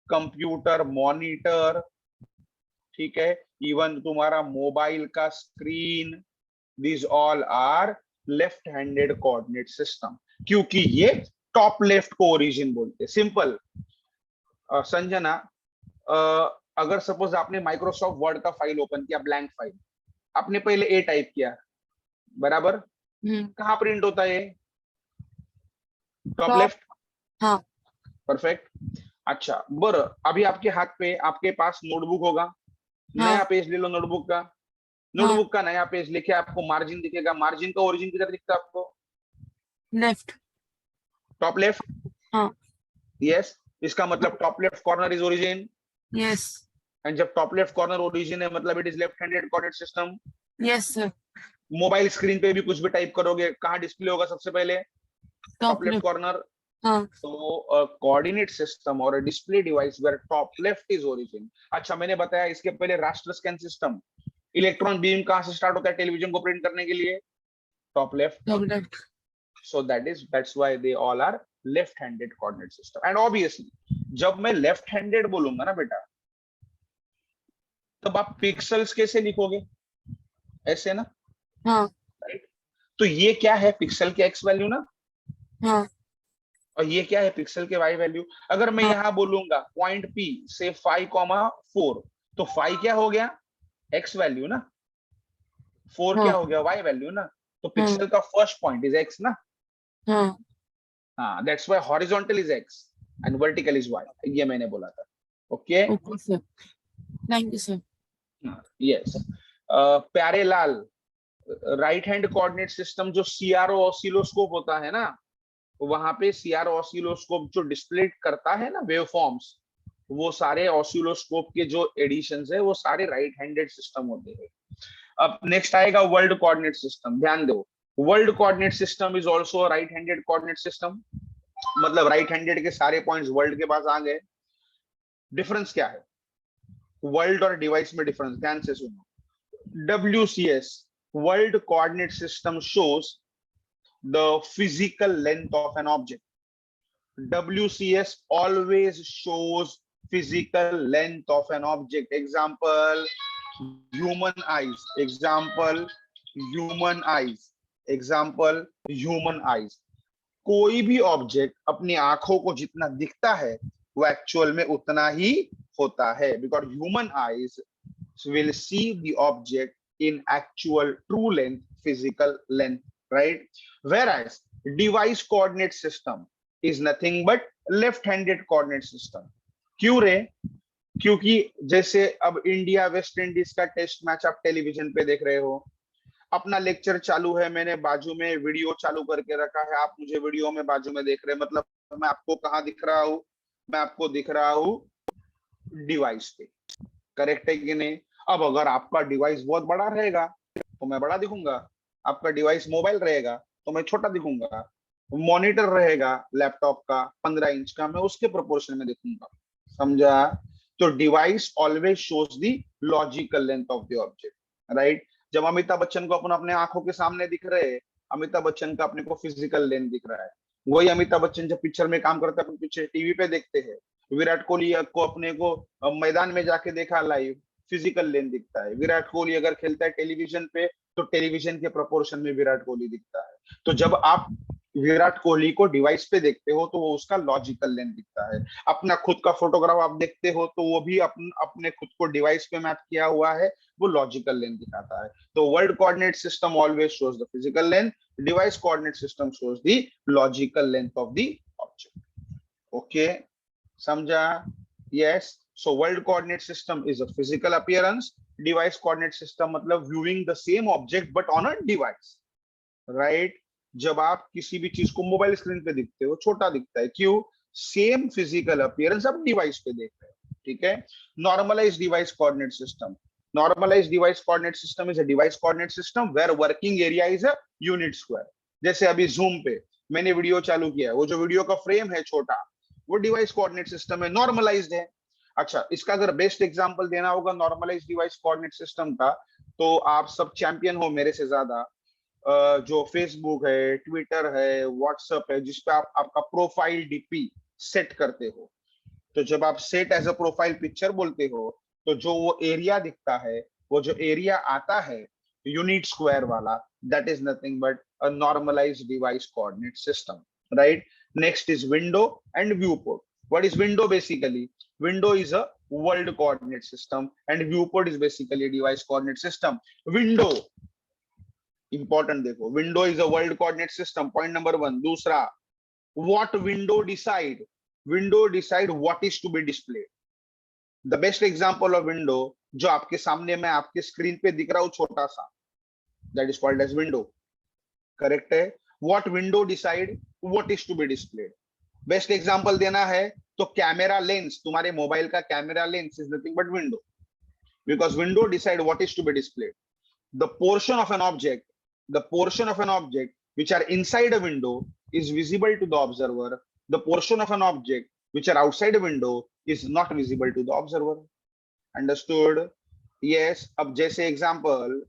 computer, monitor, ठीक है, इवन तुम्हारा मोबाइल का screen, this all are left handed coordinate system, क्योंकि ये टॉप लेफ्ट को ओरिजिन बोलते हैं। सिंपल। संजना, अगर सपोज आपने माइक्रोसॉफ्ट वर्ड का फाइल ओपन किया, ब्लैंक फाइल, आपने पहले ए टाइप किया, बराबर? कहाँ प्रिंट होता है? Top left. हाँ। परफेक्ट। अच्छा, बर, अभी आपके हाथ पे, आपके पास नोटबुक होगा, नया पेज ले लो नोटबुक का। नोटबुक का नया पेज लेके आपको मार्जिन दिखेगा। मार्जिन का ओरिजिन किधर दिखता है आपको? लेफ्ट। Top left. हाँ। यस, इसका मतलब top left corner is origin. Yes. And जब टॉप लेफ्ट कॉर्नर ओरिजिन है, मतलब it is left handed coordinate system. Yes sir. Mobile screen पे भी कुछ भी टाइप करोगे, कहाँ डिस्प्ले होगा सबसे पहले? Top left corner. हाँ। तो कोऑर्डिनेट सिस्टम और display device where top left is origin. अच्छा, मैंने बताया इसके पहले raster scan system, electron beam कहां से स्टार्ट होता है टेलीविजन को प्रिंट करने के लिए? Top left. So that's why they all are left handed coordinate system. And obviously जब मैं लेफ्ट हैंडेड बोलूंगा ना बेटा, तब आप पिक्सल्स कैसे लिखोगे? ऐसे ना? हाँ। राइट। तो ये क्या है? पिक्सल के एक्स वैल्यू ना। हाँ। और ये क्या है? पिक्सल के वाई वैल्यू। अगर मैं यहां बोलूंगा पॉइंट पी से 5,4, तो 5 क्या हो गया? एक्स वैल्यू ना। 4 क्या हो गया? वाई वैल्यू ना। तो पिक्सल का फर्स्ट पॉइंट इज एक्स ना। हाँ, that's why horizontal is X and vertical is Y. ये मैंने बोला था। Okay, okay sir, thank you sir. Yes. Pyare Lal, right hand coordinate system जो सीआरओ ऑसिलोस्कोप होता है ना, वहां पे सीआरओ ऑसिलोस्कोप जो डिस्प्ले करता है ना वेवफॉर्म्स, वो सारे ऑसिलोस्कोप के जो एडिशंस है वो सारे राइट हैंडेड सिस्टम होते हैं। अब नेक्स्ट आएगा वर्ल्ड कोऑर्डिनेट सिस्टम। ध्यान दो, world coordinate system is also right handed coordinate system. मतलब राइट हैंडेड के सारे पॉइंट्स वर्ल्ड के पास आ गए। डिफरेंस क्या है वर्ल्ड और डिवाइस में? डिफरेंस ध्यान से सुनो। WCS, World Coordinate System, shows the physical length of an object. WCS always shows physical length of an object. Example, human eyes. Example, human eyes. Example, human eyes. कोई भी ऑब्जेक्ट अपनी आंखों को जितना दिखता है वो एक्चुअल में उतना ही होता है, because human eyes will see the object in actual true length, physical length, right? Whereas device coordinate system is nothing but left-handed coordinate system. क्यों रे? क्योंकि जैसे अब इंडिया वेस्ट इंडीज का टेस्ट मैच आप टेलीविजन पे देख रहे हो, अपना लेक्चर चालू है, मैंने बाजू में वीडियो चालू करके रखा है, आप मुझे वीडियो में बाजू में देख रहे हैं, मतलब मैं आपको कहाँ दिख रहा हूँ? मैं आपको दिख रहा हूँ डिवाइस पे। करेक्ट है कि नहीं? अब अगर आपका डिवाइस बहुत बड़ा रहेगा तो मैं बड़ा दिखूंगा, आपका डिवाइस मोबाइल रहेगा तो मैं छोटा दिखूंगा, मॉनिटर रहेगा लैपटॉप का 15 इंच का, मैं उसके प्रोपोर्शन में दिखूंगा। समझा? तो device always shows the logical length of the object, right? जब अमिताभ बच्चन को अपन अपने आंखों के सामने दिख रहे हैं, अमिताभ बच्चन का अपने को फिजिकल लेंथ दिख रहा है। वही अमिताभ बच्चन जब पिक्चर में काम करता है, अपन पिक्चर टीवी पे देखते हैं। विराट कोहली को अपने को मैदान में जाके देखा लाइव, फिजिकल लेंथ दिखता है। विराट कोहली अगर खेलता है टेलीविजन पे, तो टेलीविजन के प्रोपोर्शन में विराट कोहली दिखता है। तो जब आप विराट कोहली को डिवाइस पे देखते हो तो वो उसका लॉजिकल लेंथ दिखता है। अपना खुद का फोटोग्राफ आप देखते हो तो वो भी अपने खुद को डिवाइस पे मैप किया हुआ है, वो लॉजिकल लेंथ दिखाता है। तो world coordinate system always shows the physical length, device coordinate system shows the logical length of the object. Okay, samjha? Yes. So world coordinate system is a physical appearance, device coordinate system matlab viewing the same object but on a device, right? जब आप किसी भी चीज को मोबाइल स्क्रीन पे दिखते हो छोटा दिखता है, क्यों? सेम फिजिकल अपीयरेंस आप डिवाइस पे देख रहे हो, ठीक है। Normalized device coordinate system, normalized device coordinate system is a device coordinate system where working area is a unit square. जैसे अभी जूम पे मैंने वीडियो चालू किया है, वो जो वीडियो का फ्रेम है छोटा, वो डिवाइस कोऑर्डिनेट सिस्टम है, नॉर्मलाइज्ड है। अच्छा, इसका अगर बेस्ट एग्जांपल देना होगा नॉर्मलाइज्ड डिवाइस कोऑर्डिनेट सिस्टम का, तो आप सब चैंपियन हो मेरे से ज्यादा, जो फेसबुक है, ट्विटर है, व्हाट्सएप है, जिसपे आप आपका प्रोफाइल डीपी सेट करते हो। तो जब आप set as a profile picture बोलते हो, तो जो वो एरिया दिखता है, वो जो एरिया आता है यूनिट स्क्वायर वाला, that is nothing but a normalised device coordinate system, right. Next is window and viewport. What is window? Basically window is a world coordinate system and viewport is basically device coordinate system. Window important देखो, window is a world coordinate system, point number 1. दूसरा, what window decide? Window decide what is to be displayed. The best example of window जो आपके सामने मैं आपके स्क्रीन पे दिख रहा हूं छोटा सा, that is called as window, correct है। What window decide what is to be displayed. Best example देना है तो कैमरा लेंस, तुम्हारे मोबाइल का camera lens is nothing but window, because window decide what is to be displayed. The portion of an object, the portion of an object which are inside a window is visible to the observer. The portion of an object which are outside a window is not visible to the observer. Understood? Yes. अब जैसे एग्जांपल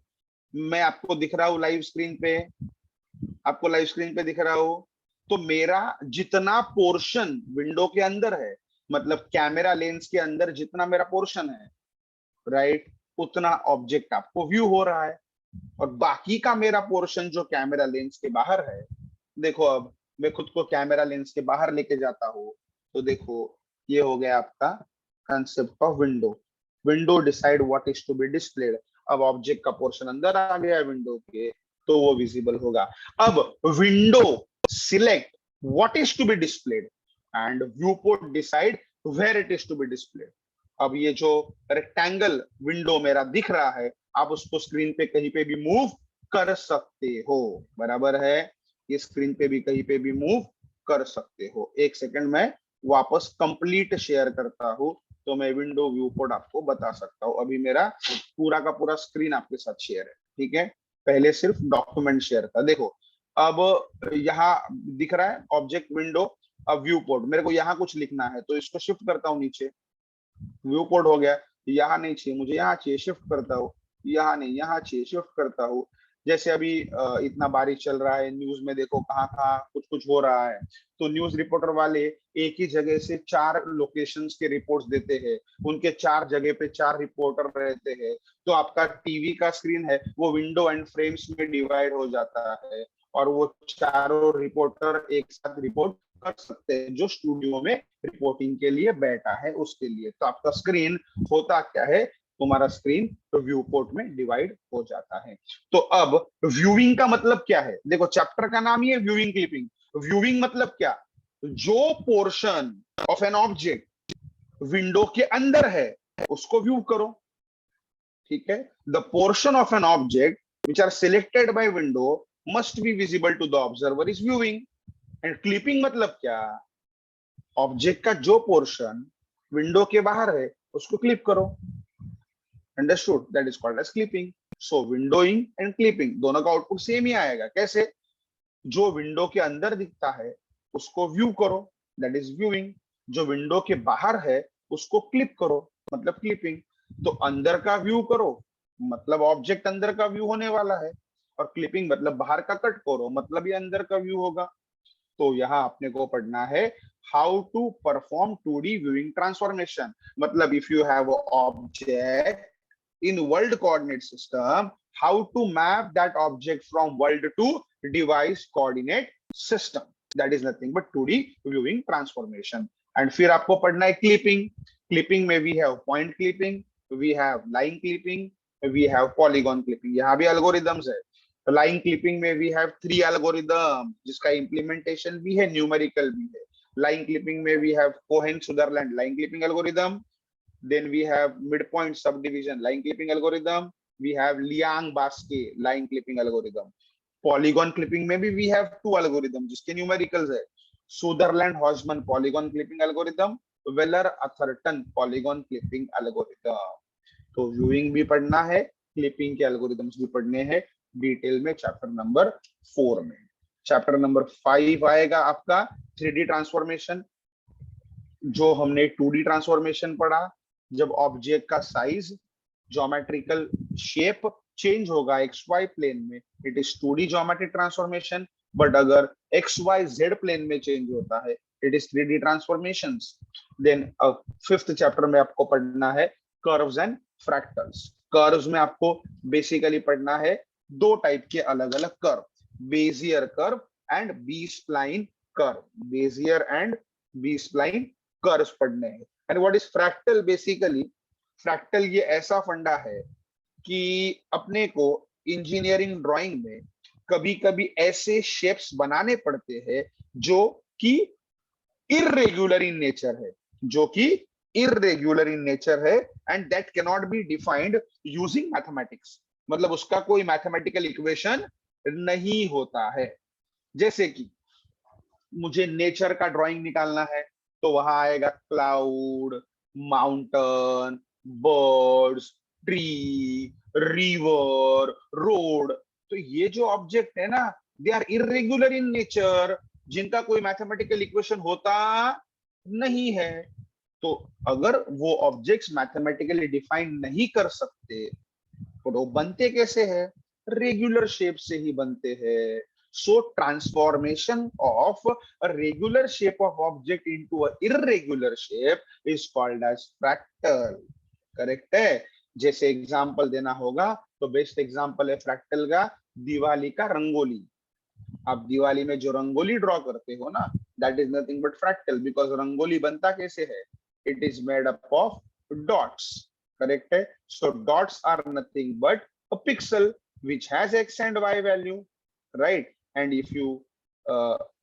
मैं आपको दिख रहा हूं लाइव स्क्रीन पे, आपको लाइव स्क्रीन पे दिख रहा हूं, तो मेरा जितना पोर्शन विंडो के अंदर है, मतलब कैमरा लेंस के अंदर जितना मेरा पोर्शन है, राइट, उतना ऑब्जेक्ट आपको व्यू हो रहा है। और बाकी का मेरा पोर्शन जो कैमरा लेंस के बाहर है, देखो अब मैं खुद को कैमरा लेंस के बाहर लेके जाता हूं, तो देखो ये हो गया आपका concept of window. Window decide what is to be displayed. अब ऑब्जेक्ट का पोर्शन अंदर आ गया विंडो के, तो वो विजिबल होगा. अब window select what is to be displayed and viewport decide where it is to be displayed. अब ये जो रेक्टेंगल विंडो मेरा दिख रहा है, आप उसको स्क्रीन पे कहीं पे भी मूव कर सकते हो, बराबर है। ये स्क्रीन पे भी कहीं पे भी मूव कर सकते हो. एक सेकंड में वापस कंप्लीट शेयर करता हूं, तो मैं विंडो व्यू पोर्ट आपको बता सकता हूं. अभी मेरा पूरा का पूरा स्क्रीन आपके साथ शेयर है, ठीक है। पहले सिर्फ डॉक्यूमेंट शेयर था. देखो अब यहाँ दिख रहा है ऑब्जेक्ट विंडो. अब व्यू पोर्ट, मेरे को यहाँ कुछ लिखना है तो इसको शिफ्ट करता हूँ नीचे, व्यू पोर्ट हो गया. यहाँ नहीं चाहिए मुझे, यहाँ चाहिए, शिफ्ट करता हूँ. यहाँ नहीं, यहाँ चाहिए, शिफ्ट करता हूँ. जैसे अभी इतना बारिश चल रहा है, न्यूज में देखो कहाँ कहाँ कुछ कुछ हो रहा है, तो न्यूज रिपोर्टर वाले एक ही जगह से 4 लोकेशंस के रिपोर्ट्स देते हैं, उनके 4 जगह पे 4 रिपोर्टर रहते हैं. तो आपका टीवी का स्क्रीन है वो विंडो एंड फ्रेम्स में डिवाइड हो जाता है, और वो चारों रिपोर्टर एक साथ रिपोर्ट कर सकते हैं जो स्टूडियो में रिपोर्टिंग के लिए बैठा है उसके लिए. तो आपका स्क्रीन होता क्या है, तुम्हारा स्क्रीन तो व्यू पोर्ट में डिवाइड हो जाता है. तो अब व्यूइंग का मतलब क्या है? देखो चैप्टर का नाम ही है व्यूइंग क्लिपिंग. व्यूइंग मतलब क्या? जो portion of an object window के अंदर है उसको व्यू करो, ठीक है. The portion of an object which are selected by window must be visible to the observer is viewing. And clipping मतलब क्या? ऑब्जेक्ट का जो पोर्शन विंडो के बाहर है उसको क्लिप करो. Understood? That is called as clipping. So windowing and clipping दोनों का आउटपुट सेम ही आएगा. कैसे? जो विंडो के अंदर दिखता है उसको व्यू करो, दैट इज व्यूइंग. जो विंडो के बाहर है उसको क्लिप करो, मतलब क्लिपिंग. तो अंदर का व्यू करो मतलब ऑब्जेक्ट अंदर का व्यू होने वाला है, और क्लिपिंग मतलब बाहर का कट करो मतलब ये अंदर का व्यू होगा. तो यहाँ अपने को पढ़ना है how to perform 2D viewing transformation. मतलब if you have object in world coordinate system, how to map that object from world to device coordinate system, that is nothing but 2D viewing transformation. And फिर आपको पढ़ना है clipping. Clipping में we have point clipping, we have line clipping, we have polygon clipping. यहाँ भी algorithms है. Line clipping में we have 3 algorithm जिसका implementation भी है, numerical भी है. Line clipping में we have Cohen-Sutherland line clipping algorithm. Then we have midpoint subdivision line clipping algorithm. We have Liang-Basque line clipping algorithm. Polygon clipping में भी we have 2 algorithm जिसके numericals है. Sutherland-Hodgman polygon clipping algorithm, Weller-Atherton polygon clipping algorithm. तो viewing भी पढ़ना है, clipping के algorithms भी पढ़ने हैं डिटेल में चैप्टर नंबर 4 में. चैप्टर नंबर 5 आएगा आपका 3D ट्रांसफॉर्मेशन. जो हमने 2D ट्रांसफॉर्मेशन पढ़ा, जब ऑब्जेक्ट का साइज, ज्योमेट्रिकल शेप चेंज होगा XY प्लेन में, it is 2D geometric transformation. But अगर XYZ प्लेन में चेंज होता है, it is 3D transformations. Then 5th chapter में आपको पढ़ना है कर्व्स एंड फ्रैक्टल्स. कर्व्स में आपको बेसिकली पढ़ना है 2 टाइप के अलग अलग curve, bezier curve and B spline curve. Bezier and B spline curves पढ़ने हैं. And what is fractal? Basically fractal ये ऐसा फंडा है कि अपने को इंजीनियरिंग ड्राइंग में कभी कभी ऐसे शेप्स बनाने पड़ते हैं जो कि इररेगुलर इन नेचर है, जो कि इररेगुलर इन नेचर है, and that can not be defined using mathematics. मतलब उसका कोई मैथमेटिकल इक्वेशन नहीं होता है. जैसे कि मुझे नेचर का ड्राइंग निकालना है, तो वहां आएगा cloud, mountain, birds, tree, river, road. तो ये जो ऑब्जेक्ट है ना, they are irregular in nature, जिनका कोई मैथमेटिकल इक्वेशन होता नहीं है. तो अगर वो ऑब्जेक्ट्स मैथमेटिकली डिफाइन नहीं कर सकते, तो वो बनते कैसे हैं? रेगुलर शेप से ही बनते हैं. So transformation of a regular shape of object into a irregular shape is called as fractal. Correct है? जैसे एग्जांपल देना होगा तो बेस्ट एग्जांपल है फ्रैक्टल का दिवाली का रंगोली. आप दिवाली में जो रंगोली ड्रॉ करते हो ना, that is nothing but fractal. Because rangoli बनता कैसे है? It is made up of dots. Correct है? So dots are nothing but a pixel which has x and y value, right? And if you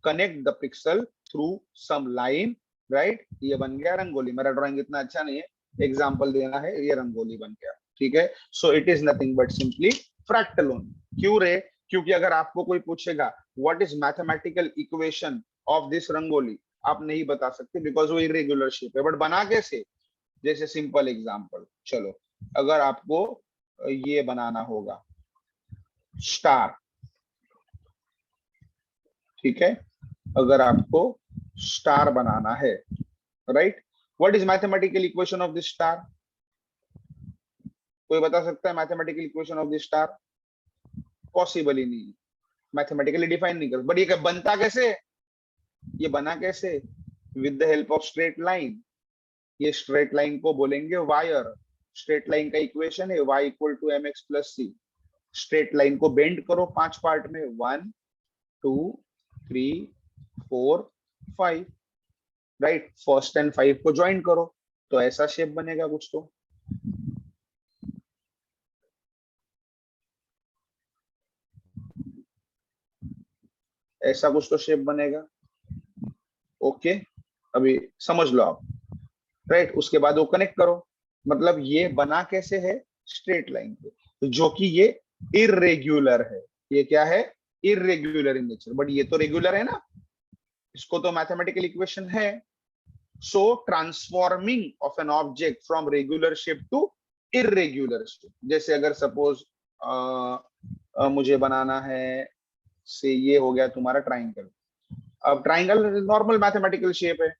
connect the pixel through some line, right, ये बन गया रंगोली. मेरा ड्राइंग इतना अच्छा नहीं है, एग्जांपल देना है, ये रंगोली बन गया. ठीक है? सो it is nothing but simply fractal only. क्यों रे? क्योंकि अगर आपको कोई पूछेगा what is mathematical equation of this rangoli, आप नहीं बता सकते बिकॉज वो इरेगुलर शेप है. बट बना कैसे? जैसे सिंपल एग्जांपल, चलो अगर आपको ये बनाना होगा स्टार, ठीक है? अगर आपको स्टार बनाना है, right, what is mathematical equation of this star? कोई बता सकता है mathematical equation of this star? Possible ही नहीं, मैथमेटिकली डिफाइन नहीं कर. बट ये बनता कैसे? ये बना कैसे? With the help of straight line. ये स्ट्रेट लाइन को बोलेंगे वायर. स्ट्रेट लाइन का इक्वेशन है y = mx + c. Straight line को बेंड करो 5 पार्ट में, 1 2 3 4 5, राइट? फर्स्ट एंड 5 को ज्वाइन करो तो ऐसा शेप बनेगा कुछ. तो ऐसा कुछ तो शेप बनेगा. ओके, अभी समझ लो आप, राइट? उसके बाद वो कनेक्ट करो. मतलब ये बना कैसे है? स्ट्रेट लाइन पे, जो कि ये इरेगुलर है. ये क्या है? Irregular in nature. बट ये तो रेगुलर है ना, इसको तो मैथमेटिकल इक्वेशन है. So transforming of an object from regular shape to irregular shape. जैसे अगर सपोज मुझे बनाना है से ये हो गया तुम्हारा ट्राइंगल. अब ट्राइंगल नॉर्मल मैथमेटिकल शेप है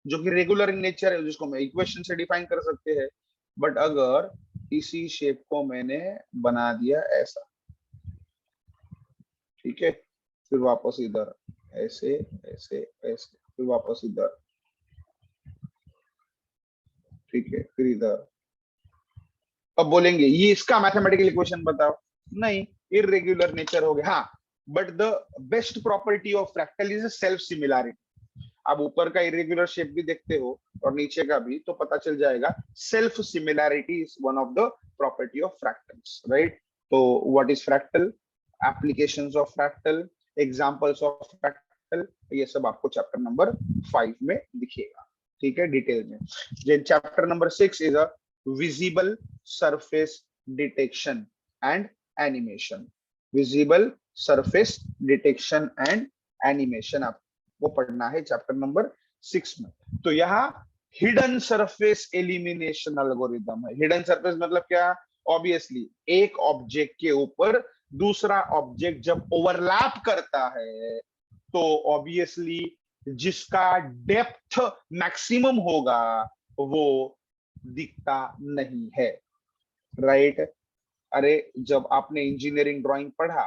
जो कि रेगुलर इन नेचर है, जिसको मैं इक्वेशन से डिफाइन कर सकते हैं. बट अगर इसी शेप को मैंने बना दिया ऐसा, ठीक है, फिर वापस इधर, ऐसे ऐसे ऐसे, फिर वापस इधर, ठीक है, फिर इधर। अब बोलेंगे ये इसका मैथमेटिकल इक्वेशन बताओ, नहीं, इरेग्युलर नेचर हो गया। हाँ, but the best property of fractal is self similarity. आप ऊपर का इरेग्युलर शेप भी देखते हो और नीचे का भी, तो पता चल जाएगा self similarity is one of the property of fractals, right. तो what is fractal, applications of fractal, examples of fractal, ये सब आपको चैप्टर नंबर 5 में दिखेगा, ठीक है, डिटेल में। Chapter number 6 is a visible surface detection and animation. Visible surface detection and animation आपको पढ़ना है चैप्टर नंबर 6 में। तो यहाँ हिडन सरफेस एलिमिनेशन एल्गोरिदम है। हिडन सरफेस मतलब क्या, ऑब्वियसली एक ऑब्जेक्ट के ऊपर दूसरा ऑब्जेक्ट जब ओवरलैप करता है तो ऑब्वियसली जिसका डेप्थ मैक्सिमम होगा वो दिखता नहीं है, राइट। अरे जब आपने इंजीनियरिंग ड्राइंग पढ़ा,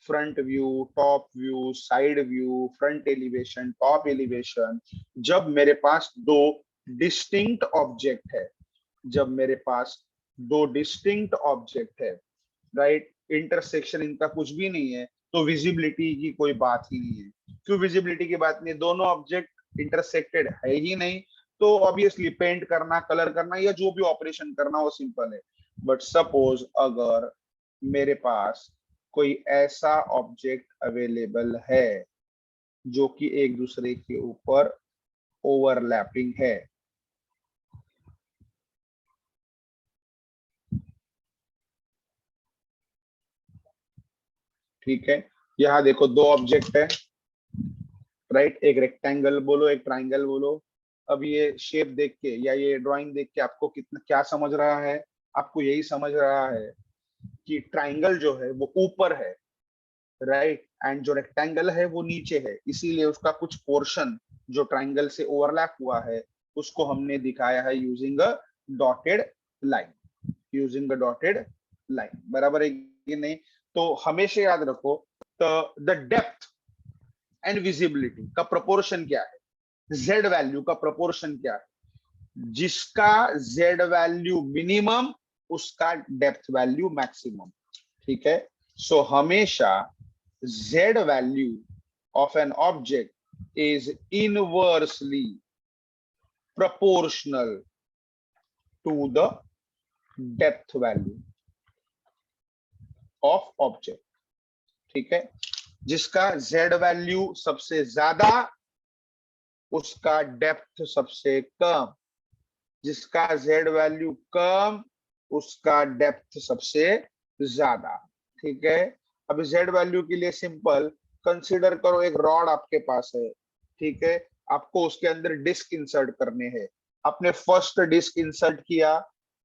front view, top view, side view, front elevation, top elevation, जब मेरे पास दो डिस्टिंक्ट ऑब्जेक्ट है, जब मेरे पास दो डिस्टिंक्ट ऑब्जेक्ट है, राइट, इंटरसेक्शन इनका कुछ भी नहीं है, तो विजिबिलिटी की कोई बात ही नहीं है। क्यों विजिबिलिटी की बात नहीं, दोनों ऑब्जेक्ट इंटरसेक्टेड है ही नहीं, तो ऑब्वियसली पेंट करना, कलर करना या जो भी ऑपरेशन करना वो सिंपल है। बट सपोज अगर मेरे पास कोई ऐसा ऑब्जेक्ट अवेलेबल है जो कि एक दूसरे के ऊपर ओवरलैपिंग है, ठीक है, यहां देखो दो ऑब्जेक्ट है, राइट, एक रेक्टेंगल बोलो, एक ट्राइंगल बोलो। अब ये शेप देख के या ये ड्राइंग देख के आपको कितना क्या समझ रहा है, आपको यही समझ रहा है कि ट्राइंगल जो है वो ऊपर है, राइट, एंड जो रेक्टेंगल है वो नीचे है, इसीलिए उसका कुछ पोर्शन जो ट्राइंगल से ओवरलैप हुआ है उसको हमने दिखाया है using a dotted line, using a dotted line, बराबर है कि नहीं। तो हमेशा याद रखो, द डेप्थ एंड विजिबिलिटी का प्रोपोर्शन क्या है, जेड वैल्यू का प्रोपोर्शन क्या है, जिसका जेड वैल्यू मिनिमम उसका डेप्थ वैल्यू मैक्सिमम, ठीक है। सो हमेशा Z value of an object is inversely proportional to the depth value of object, ठीक है। जिसका z वैल्यू सबसे ज्यादा उसका डेप्थ सबसे कम, जिसका z वैल्यू कम उसका डेप्थ सबसे ज्यादा, ठीक है। अभी z वैल्यू के लिए सिंपल कंसीडर करो, एक रॉड आपके पास है, ठीक है, आपको उसके अंदर डिस्क इंसर्ट करने हैं। आपने फर्स्ट डिस्क इंसर्ट किया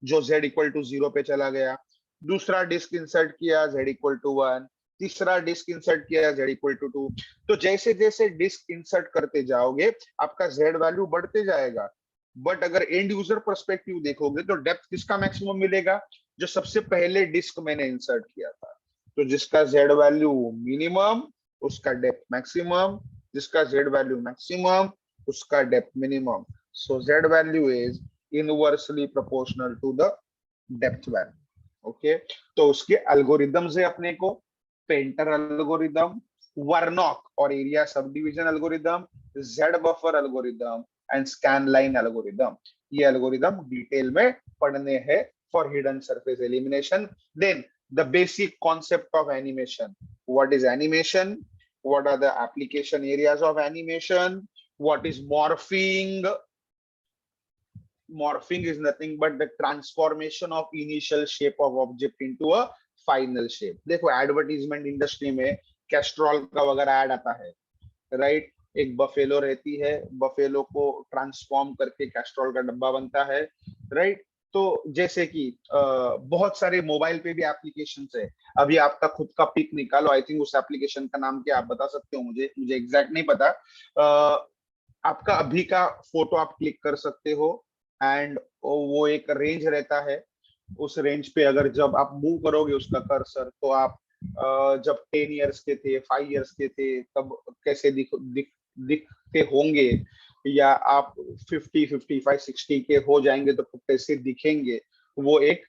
जो z इक्वल टू 0 पे चला गया, दूसरा डिस्क इंसर्ट किया z इक्वल टू 1, तीसरा डिस्क इंसर्ट किया z इक्वल टू 2। तो जैसे जैसे डिस्क इंसर्ट करते जाओगे आपका z वैल्यू बढ़ते जाएगा। बट अगर एंड यूजर पर्सपेक्टिव देखोगे तो डेप्थ किसका मैक्सिमम मिलेगा, जो सबसे पहले डिस्क मैंने इंसर्ट किया था। तो जिसका z वैल्यू मिनिमम उसका डेप्थ मैक्सिमम, जिसका z वैल्यू मैक्सिमम उसका depth minimum. So z value is inversely proportional to the depth value, okay. तो उसके एल्गोरिदम्स है अपने को, पेंटर एल्गोरिदम, वर्नॉक और area subdivision algorithm, Z buffer algorithm and scan line algorithm. ये एल्गोरिदम डिटेल में पढ़ने हैं for hidden surface elimination. Then the basic concept of animation. What is animation? What are the application areas of animation? What is morphing? Morphing is nothing but the transformation of initial shape of object into a final shape. देखो एडवर्टीजमेंट इंडस्ट्री में कैस्ट्रॉल का वगैरह ऐड आता है, राइट, एक बफेलो रहती है, बफेलो को ट्रांसफॉर्म करके कैस्ट्रॉल का डब्बा बनता है, राइट। तो जैसे कि बहुत सारे मोबाइल पे भी एप्लीकेशंस है, अभी आपका खुद का पिक निकालो, आई थिंक उस एप्लीकेशन का नाम क्या आप बता सकते हो, मुझे एग्जैक्ट नहीं पता। आपका अभी का फोटो आप क्लिक कर सकते हो एंड वो एक रेंज रहता है, उस रेंज पे अगर जब आप मूव करोगे उसका कर्सर तो आप जब 10 इयर्स के थे, 5 इयर्स के थे, तब कैसे दिखते होंगे, या आप 50, 55, 60 के हो जाएंगे तो कैसे दिखेंगे, वो एक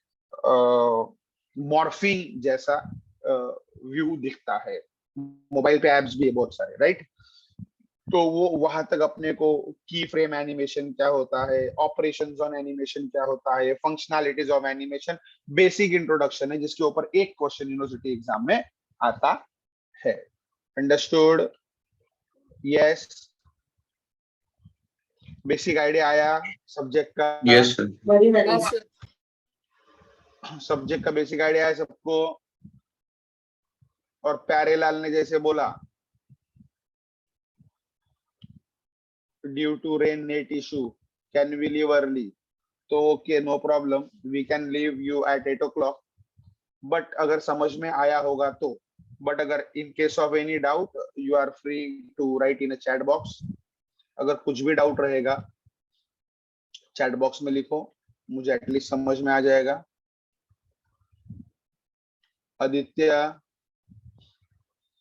मॉर्फिंग जैसा व्यू दिखता है। मोबाइल पे एप्स भी है बहुत सारे, राइट? तो वो वहां तक अपने को की फ्रेम एनिमेशन क्या होता है, ऑपरेशंस ऑन एनिमेशन क्या होता है, functionalities of animation, basic introduction है जिसके ऊपर एक क्वेश्चन यूनिवर्सिटी एग्जाम में आता है। अंडरस्टूड? यस, बेसिक आइडिया आया सब्जेक्ट का? Yes, sir. Yes, sir. Subject का बेसिक आइडिया है सबको? और प्यारेलाल ने जैसे बोला, due to rain net issue can we leave early, तो okay, no problem, we can leave you at 8 o'clock। But अगर समझ में आया होगा तो, बट अगर in case of any doubt you are free to write in a chat box. अगर कुछ भी डाउट रहेगा चैट बॉक्स में लिखो, मुझे एटलीस्ट समझ में आ जाएगा। आदित्य,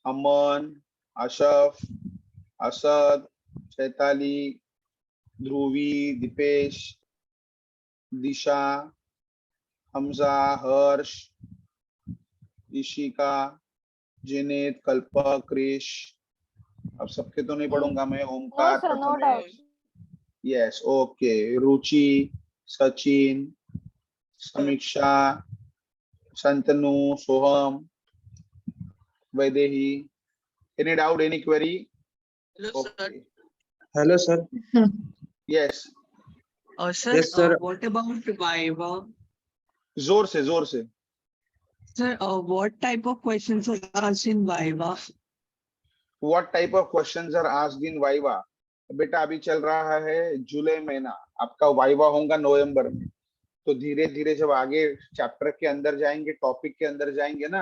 अमन, आशफ, असद, चैताली, ध्रुवी, दीपेश, दिशा, हमजा, हर्ष, ईशिका, जिनेत, कल्पक, क्रिश, अब सबके तो नहीं पढ़ूंगा मैं। Omkar, No, sir, no doubt. Yes, okay, Ruchi, Sachin, Samiksha, Santanu, Soham, Vaidehi. Any doubt, any query? Hello, sir. Hello, sir. Yes, Sir, Yes, sir. what about Viva? जोर से, जोर से। Sir, what type of questions are asked in Viva? What type of questions are asked in viva? बेटा अभी चल रहा है जुलाई महीना, आपका वाइवा होगा नवंबर में। तो धीरे धीरे जब आगे चैप्टर के अंदर जाएंगे, टॉपिक के अंदर जाएंगे ना,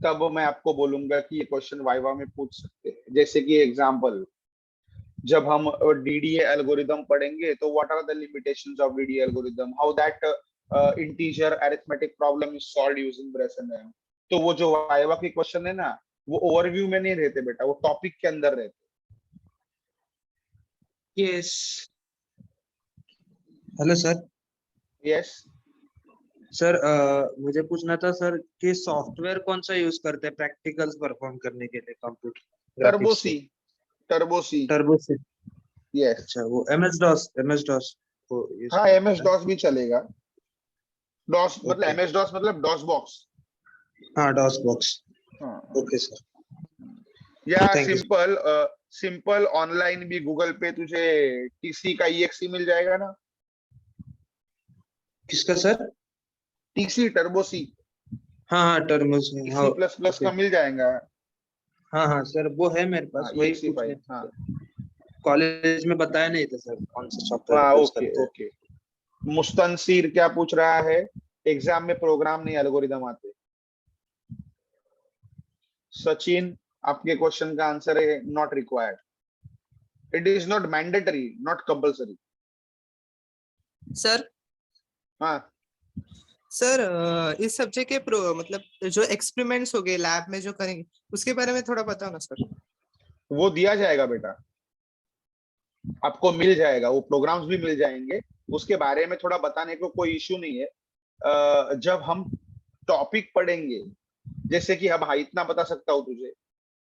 तब मैं आपको बोलूंगा कि ये क्वेश्चन वाइवा में पूछ सकते हैं। जैसे कि एग्जांपल, जब हम डीडीए एल्गोरिदम पढ़ेंगे तो what are the limitations of DDA algorithm, how that integer arithmetic problem is solved using Bresenham. तो वो जो वाइवा के क्वेश्चन है ना, वो ओवरव्यू में नहीं रहते बेटा, वो टॉपिक के अंदर रहते। Yes. Hello sir. Yes, sir मुझे पूछना था सर कि सॉफ्टवेयर कौन सा यूज करते हैं प्रैक्टिकल्स परफॉर्म करने के लिए कंप्यूटर टर्बोसी, टर्बोसी, टर्बोसी। यस। अच्छा, वो एमएस डॉस को यूज हाँ, करते एमएस हैं। डॉस भी चलेगा। डॉस मतलब Okay. एमएस डॉस मतलब डॉस बॉक्स। हाँ, डॉस बॉक्स। हाँ, ओके सर। या Thank you. सिंपल ऑनलाइन भी गूगल पे तुझे टीसी का ईएक्सी मिल जाएगा ना, किसका सर? टीसी, टर्बोसी, हाँ टर्मस। हाँ सी प्लस प्लस okay. का मिल जाएगा। हाँ सर, वो है मेरे पास, हाँ, वही EXE पूछने फाइल, हाँ कॉलेज में बताया नहीं था सर कौन सा सॉफ्टवेयर हाँ, यूज ओके करते हैं। ओके। मुस्तनसीर क्या पूछ रहा है? एग्जाम में प्रोग्राम नहीं एल्गोरिदम आते। सचिन, आपके क्वेश्चन का आंसर है not required, it is not mandatory, not compulsory. Sir हाँ, सर इस सब्जेक्ट के मतलब जो एक्सपेरिमेंट्स हो गए लैब में जो करेंगे उसके बारे में थोड़ा बताओ ना सर। वो दिया जाएगा बेटा, आपको मिल जाएगा, वो प्रोग्राम्स भी मिल जाएंगे, उसके बारे में थोड़ा बताने को कोई इश्यू नहीं है। जब हम टॉपिक पढ़ेंगे, जैसे कि अब हाँ इतना बता सकता हूँ तुझे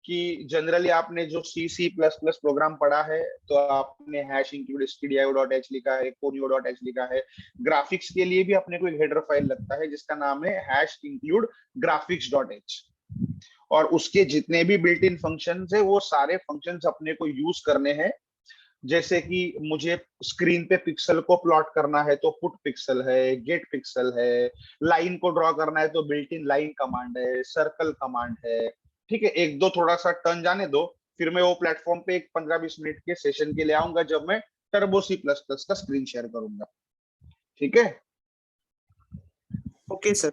कि जनरली आपने जो सी प्लस प्लस प्रोग्राम पढ़ा है, तो आपने हैश इंक्लूड stdio.h लिखा है, conio.h लिखा है। ग्राफिक्स के लिए भी अपने को एक हेडर फाइल लगता है जिसका नाम है हैश इंक्लूड graphics.h, और उसके जितने भी बिल्ट इन फंक्शंस है वो सारे फंक्शंस अपने को यूज करने हैं। जैसे कि मुझे स्क्रीन पे पिक्सल को प्लॉट करना है तो पुट पिक्सल है, गेट पिक्सल है, लाइन को ड्रॉ करना है तो बिल्ट इन लाइन कमांड है, सर्कल कमांड है। ठीक है, एक दो थोड़ा सा टर्न जाने दो, फिर मैं वो प्लेटफॉर्म पे एक 15-20 मिनट के सेशन के लिए आऊंगा जब मैं टर्बो C++ का स्क्रीन शेयर करूंगा। ठीक है, okay sir.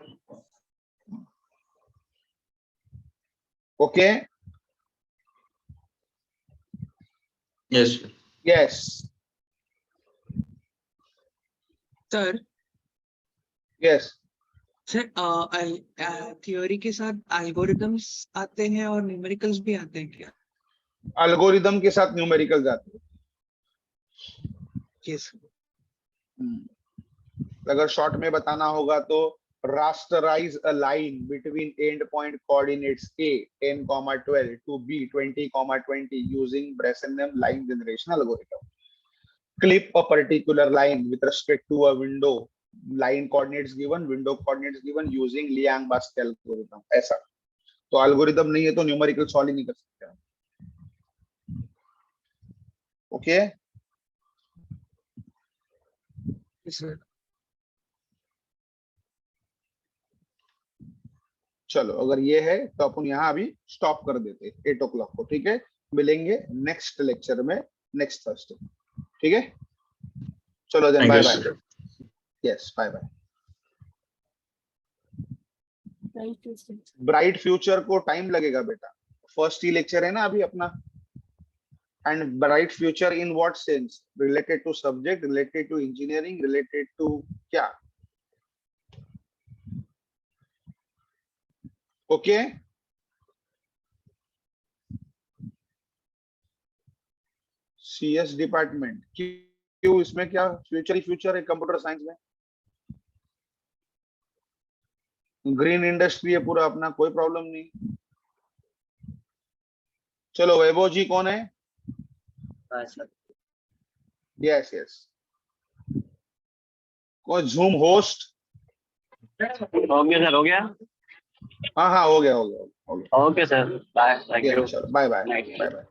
Okay, yes sir. Yes, Sir, yes, sir theory के साथ एल्गोरिदम्स आते हैं और न्यूमेरिकल्स भी आते हैं क्या? एल्गोरिदम के साथ न्यूमेरिकल आते हैं। यस अगर शॉर्ट में बताना होगा तो rasterize a line between endpoint coordinates a 10,12 to b 20,20 using Bresenham line generation algorithm. Clip a particular line with respect to a window, line coordinates given, window coordinates given using Liang-Baske algorithm. ऐसा तो एल्गोरिदम नहीं है तो न्यूमेरिकल सॉल्व ही नहीं कर सकते। Okay sir. चलो, अगर ये है तो अपन यहाँ अभी स्टॉप कर देते 8 o'clock को। ठीक है, मिलेंगे नेक्स्ट लेक्चर में नेक्स्ट थर्सडे। ठीक है, चलो then, bye bye. Yes, bye bye. Bright future को टाइम लगेगा बेटा, फर्स्ट ही लेक्चर है ना अभी अपना। And bright future in what sense? Related to subject, related to engineering, related to क्या? ओके सीएस डिपार्टमेंट क्यों? इसमें क्या फ्यूचर ही फ्यूचर है कंप्यूटर साइंस में। ग्रीन इंडस्ट्री है पूरा अपना, कोई प्रॉब्लम नहीं। चलो, वैभव जी कौन है? यस यस, कौन जूम होस्ट? हो गया सर, हो गया। हाँ हाँ, हो गया हो गया हो गया। Okay sir, bye, thank you. चलो, bye bye Night. Bye bye.